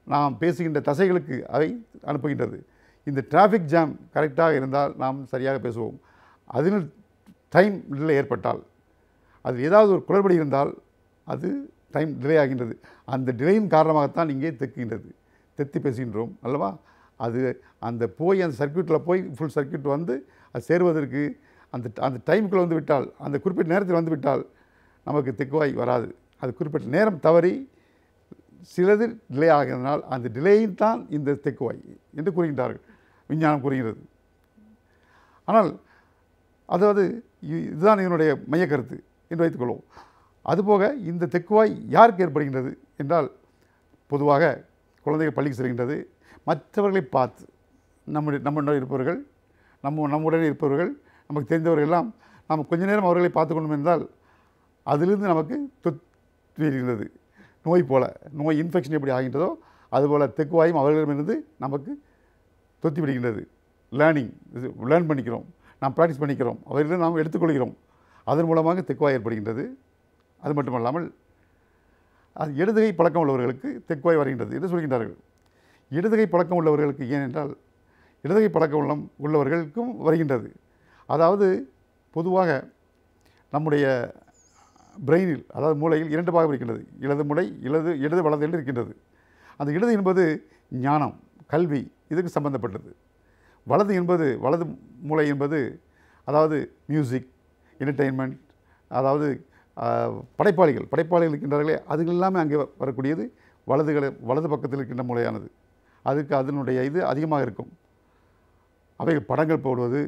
நாம் பேசுகின்ற தசைகளுக்கு அவை அனுப்புகின்றது. இந்த டிராஃபிக் ஜாம் கரெக்டாக இருந்தால் நாம் சரியாக பேசுவோம். அதில் டைம் டிலே ஏற்பட்டால், அது ஏதாவது ஒரு குளறுபடி இருந்தால் அது டைம் டிலே ஆகின்றது. அந்த டிலேயின் காரணமாகத்தான் இங்கே தெத்தி பேசுகின்றோம் அல்லவா. அது அந்த சர்க்யூட்டில் போய் ஃபுல் சர்க்யூட் வந்து அது சேருவதற்கு அந்த டைமுக்குள்ளே வந்து விட்டால், அந்த குறிப்பிட்ட நேரத்தில் வந்து விட்டால் நமக்கு தெக்குவாய் வராது. அது குறிப்பிட்ட நேரம் தவறி சிலது டிலே ஆகிறதுனால் அந்த டிலேயின் தான் இந்த தெக்குவாய் என்று கூறுகின்றார்கள், விஞ்ஞானம் கூறுகிறது. ஆனால் அதாவது இதுதான் இதனுடைய மைய கருத்து என்று வைத்துக்கொள்வோம். அதுபோக இந்த தெக்குவாய் யாருக்கு ஏற்படுகின்றது என்றால், பொதுவாக குழந்தைகள் பள்ளிக்கு செல்கின்றது, மற்றவர்களை பார்த்து நம்முடன் இருப்பவர்கள், நம்முடனே இருப்பவர்கள், நமக்கு தெரிந்தவர்கள் எல்லாம் நாம் கொஞ்ச நேரம் அவர்களை பார்த்து கொண்டோம் என்றால் அதிலிருந்து நமக்கு தொற்றுகிறது. நோய் போல, நோய் இன்ஃபெக்ஷன் எப்படி ஆகின்றதோ அதுபோல் தெக்குவாயும் அவர்களிடமிருந்து நமக்கு தொத்தி விடுகின்றது. லேர்ன் பண்ணிக்கிறோம், நாம் ப்ராக்டிஸ் பண்ணிக்கிறோம், அவர்களிடம் நாம் எடுத்துக்கொள்கிறோம். அதன் மூலமாக தெக்குவாய் ஏற்படுகின்றது. அது மட்டுமல்லாமல் அது இடதுகை பழக்கம் உள்ளவர்களுக்கு தெக்குவாய் வருகின்றது என்று சொல்கின்றார்கள். இடதுகை பழக்கம் உள்ளவர்களுக்கு, ஏனென்றால் இடதுகை பழக்கம் உள்ளவர்களுக்கும் வருகின்றது. அதாவது பொதுவாக நம்முடைய பிரெயினில், அதாவது மூளையில் 2 பாகம் இருக்கின்றது. இடது மூளை, இடது வலது என்று இருக்கின்றது. அந்த இடது என்பது ஞானம், கல்வி, இதுக்கு சம்பந்தப்பட்டது. வலது மூளை என்பது அதாவது மியூசிக், என்டர்டெயின்மெண்ட், அதாவது படைப்பாளிகள் இருக்கின்றார்களே, அது எல்லாமே அங்கே வரக்கூடியது வலது பக்கத்தில் இருக்கின்ற மூளையானது. அதுக்கு அதனுடைய இது அதிகமாக இருக்கும். அவைகள் படங்கள் போடுவது,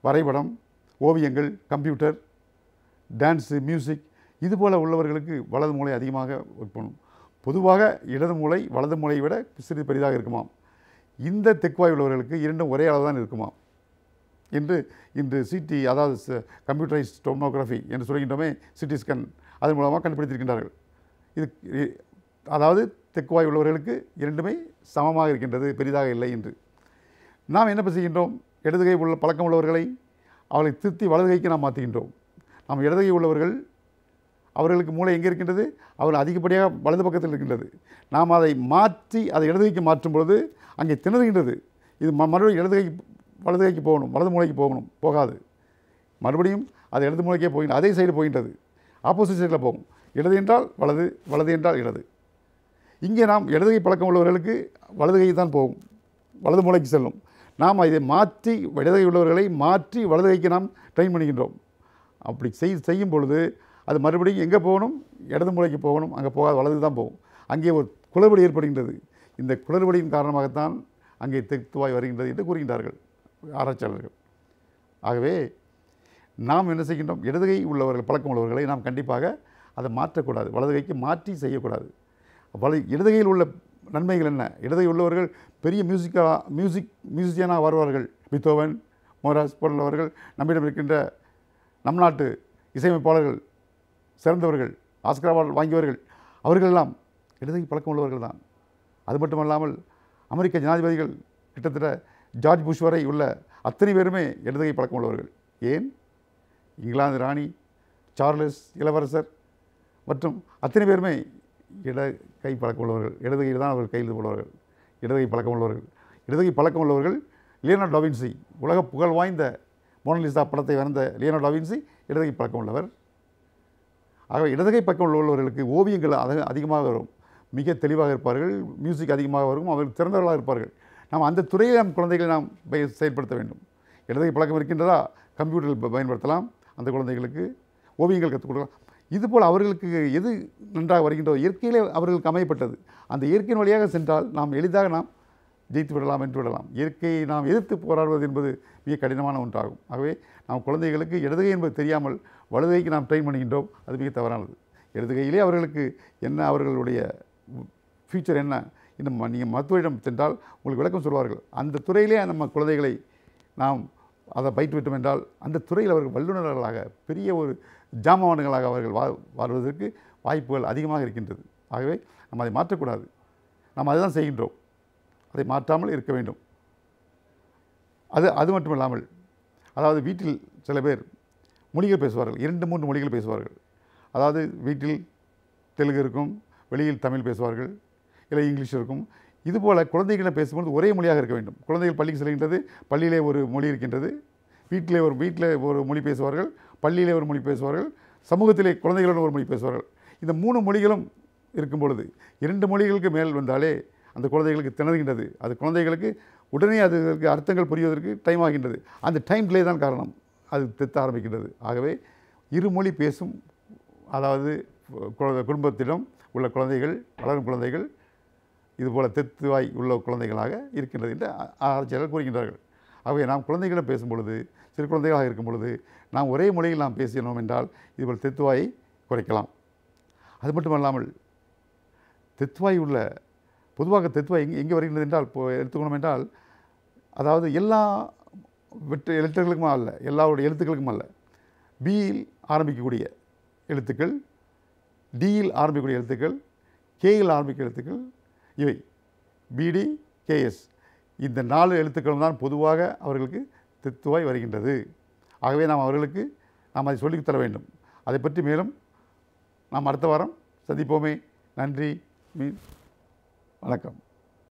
வரைபடம், ஓவியங்கள், கம்ப்யூட்டர், டான்ஸு, மியூசிக், இதுபோல் உள்ளவர்களுக்கு வலது மூளை அதிகமாக ஒர்க் பண்ணும். பொதுவாக இடது மூளை வலது மூளையை விட சிறிது பெரிதாக இருக்குமாம். இந்த தெக்குவாய் உள்ளவர்களுக்கு 2ம் ஒரே அளவு தான் இருக்குமாம் என்று இன்று சிடி, அதாவது கம்ப்யூட்டரைஸ் டோமோகிராஃபி என்று சொல்கின்றோமே, சிடி ஸ்கேன், அதன் மூலமாக கண்டுபிடித்திருக்கின்றார்கள். இது அதாவது தெக்குவாய் உள்ளவர்களுக்கு இரண்டுமே சமமாக இருக்கின்றது, பெரிதாக இல்லை என்று. நாம் என்ன செய்கின்றோம்? இடதுகை உள்ள பழக்கம் உள்ளவர்களை அவர்களை திருத்தி வலதுகைக்கு நாம் மாற்றுகின்றோம். நாம் இடதுகை உள்ளவர்கள் அவர்களுக்கு மூளை எங்கே இருக்கின்றது? அவர்கள் அதிகப்படியாக வலது பக்கத்தில் இருக்கின்றது. நாம் அதை மாற்றி அதை இடதுகைக்கு மாற்றும் பொழுது அங்கே திணறுகின்றது. இது மறுபடியும் வலதுகைக்கு போகணும், வலது மூளைக்கு போகாது. மறுபடியும் அது இடது மூளைக்கே போகின்றது, அதே சைடு போகின்றது, ஆப்போசிட் சைடில் போகும். இடது என்றால் வலது, வலது என்றால் இடது. இங்கே நாம் இடதுகை பழக்கம் உள்ளவர்களுக்கு வலதுகை தான் போகும், வலது மூளைக்கு செல்லும். நாம் இதை மாற்றி இடதுகை உள்ளவர்களை மாற்றி வலதுகைக்கு நாம் ட்ரெயின் பண்ணுகின்றோம். அப்படி செய்யும் பொழுது அது மறுபடியும் எங்கே போகணும்? இடது மூளைக்கு போகணும், அங்கே போகாது, வலது தான் போகும். அங்கே ஒரு குளறுபடி ஏற்படுகின்றது. இந்த குளறுபடியின் காரணமாகத்தான் அங்கே தெக்குவாய் வருகின்றது என்று கூறுகின்றார்கள் ஆராய்ச்சியாளர்கள். ஆகவே நாம் என்ன செய்கின்றோம்? இடதுகை உள்ளவர்கள் பழக்கம் உள்ளவர்களை நாம் கண்டிப்பாக அதை மாற்றக்கூடாது, வலதுகைக்கு மாற்றி செய்யக்கூடாது. இடதுகையில் உள்ள நன்மைகள் என்ன? இடதுகை உள்ளவர்கள் பெரிய மியூசிஷியனாக வருவார்கள். பீத்தோவன், மோராஸ் போன்றவர்கள் நம்மிடம் இருக்கின்ற நம் நாட்டு இசையமைப்பாளர்கள், சிறந்தவர்கள், ஆஸ்கர் அவார்டு வாங்கியவர்கள், அவர்களெல்லாம் இடதுகை பழக்கம் உள்ளவர்கள் தான். அது மட்டுமல்லாமல் அமெரிக்க ஜனாதிபதிகள் கிட்டத்தட்ட ஜார்ஜ் புஷ் வரை உள்ள அத்தனை பேருமே இடதுகை பழக்கம் உள்ளவர்கள். ஏன்? இங்கிலாந்து ராணி, சார்லஸ் இளவரசர் மற்றும் அத்தனை பேருமே இடகை பழக்கம் உள்ளவர்கள். இடதுகையில் தான் அவர்கள் கையில் உள்ளவர்கள், இடதுகை பழக்கம் உள்ளவர்கள். இடதுகை பழக்கம் உள்ளவர்கள் லியோனார்டோ டா வின்சி, உலக புகழ் வாய்ந்த மோனலிசா படத்தை வரைந்த லியோனார்டோ டா வின்சி இடதுகை பழக்கம் உள்ளவர். ஆகவே இடதுகை பக்கம் உள்ளவர்களுக்கு ஓவியங்கள் அதிகமாக வரும், மிக தெளிவாக இருப்பார்கள், மியூசிக் அதிகமாக வரும், அவர்கள் திறந்தவர்களாக இருப்பார்கள். நாம் அந்த துறையில் நம் குழந்தைகளை நாம் செயல்படுத்த வேண்டும். இடதுகை பழக்கம் இருக்கின்றதா? கம்ப்யூட்டரில் பயன்படுத்தலாம், அந்த குழந்தைகளுக்கு ஓவியங்கள் கற்றுக் கொடுக்கலாம். இதுபோல் அவர்களுக்கு எது நன்றாக வருகின்றோ இயற்கையிலே அவர்களுக்கு அமையப்பட்டது, அந்த இயற்கையின் வழியாக சென்றால் நாம் எளிதாக நாம் ஜெயித்து விடலாம், வென்று விடலாம். இயற்கையை நாம் எதிர்த்து போராடுவது என்பது மிக கடினமான ஒன்றாகும். ஆகவே நாம் குழந்தைகளுக்கு இடதுகை என்பது தெரியாமல் வலதுகைக்கு நாம் ட்ரெயின் பண்ணுகின்றோம், அது மிக தவறானது. இடதுகையிலே அவர்களுக்கு என்ன, அவர்களுடைய ஃபியூச்சர் என்ன, இன்னும் நீங்கள் மருத்துவரிடம் சென்றால் உங்களுக்கு விளக்கம் சொல்வார்கள். அந்த துறையிலே நம்ம குழந்தைகளை நாம் அதை பயிற்றுவிட்டோம் என்றால் அந்த துறையில் அவர்கள் வல்லுநர்களாக பெரிய ஒரு ஜாமவான்களாக அவர்கள் வாழ்வதற்கு வாய்ப்புகள் அதிகமாக இருக்கின்றது. ஆகவே நம்ம அதை மாற்றக்கூடாது, நாம் அதுதான் செய்கின்றோம், அதை மாற்றாமல் இருக்க வேண்டும். அது மட்டும் இல்லாமல், அதாவது வீட்டில் சில பேர் மொழிகள் பேசுவார்கள், 2-3 மொழிகள் பேசுவார்கள். அதாவது வீட்டில் தெலுங்கு இருக்கும், வெளியில் தமிழ் பேசுவார்கள், இல்லை இங்கிலீஷ் இருக்கும். இதுபோல் குழந்தைகளை பேசும்போது ஒரே மொழியாக இருக்க வேண்டும். குழந்தைகள் பள்ளிக்கு செல்கின்றது, பள்ளியிலே ஒரு மொழி இருக்கின்றது, வீட்டிலே ஒரு மொழி பேசுவார்கள், பள்ளியிலே ஒரு மொழி பேசுவார்கள், சமூகத்திலே குழந்தைகளோடு ஒரு மொழி பேசுவார்கள். இந்த 3 மொழிகளும் இருக்கும் பொழுது 2 மொழிகளுக்கு மேல் வந்தாலே அந்த குழந்தைகளுக்கு திணறுகின்றது. அது குழந்தைகளுக்கு உடனே அதுக்கு அர்த்தங்கள் புரிவதற்கு டைம் ஆகின்றது. அந்த டைம் டிலே தான் காரணம், அது தெத்த ஆரம்பிக்கின்றது. ஆகவே இருமொழி பேசும், அதாவது குடும்பத்திடம் உள்ள குழந்தைகள், வளரும் குழந்தைகள் இதுபோல் தெத்துவாய் உள்ள குழந்தைகளாக இருக்கின்றது என்று ஆராய்ச்சியாளர்கள் கூறுகின்றார்கள். ஆகவே நாம் குழந்தைகளிடம் பேசும் பொழுது, சிறு குழந்தைகளாக இருக்கும் பொழுது நாம் ஒரே மொழியில் நாம் பேசினோம் என்றால் இதுபோல் தெத்துவாயை குறைக்கலாம். அது மட்டுமல்லாமல் தெத்துவாய் உள்ள பொதுவாக தெத்துவாய் எங்கே வருகின்றது என்றால் எடுத்துக்கணும் என்றால், அதாவது எல்லா எழுத்துக்களுக்கும் அல்ல, எல்லாருடைய எழுத்துக்களுக்கும் அல்ல, பியில் ஆரம்பிக்கக்கூடிய எழுத்துக்கள், டியில் ஆரம்பிக்கக்கூடிய எழுத்துக்கள், கேயில் ஆரம்பிக்கிற எழுத்துக்கள், இவை பிடி கேஎஸ், இந்த 4 எழுத்துக்களும் தான் பொதுவாக அவர்களுக்கு தெத்துவாய் வருகின்றது. ஆகவே நாம் அவர்களுக்கு அதை சொல்லித்தர வேண்டும். அதை பற்றி மேலும் நாம் அடுத்த வாரம் சந்திப்போமே. நன்றி, வணக்கம்.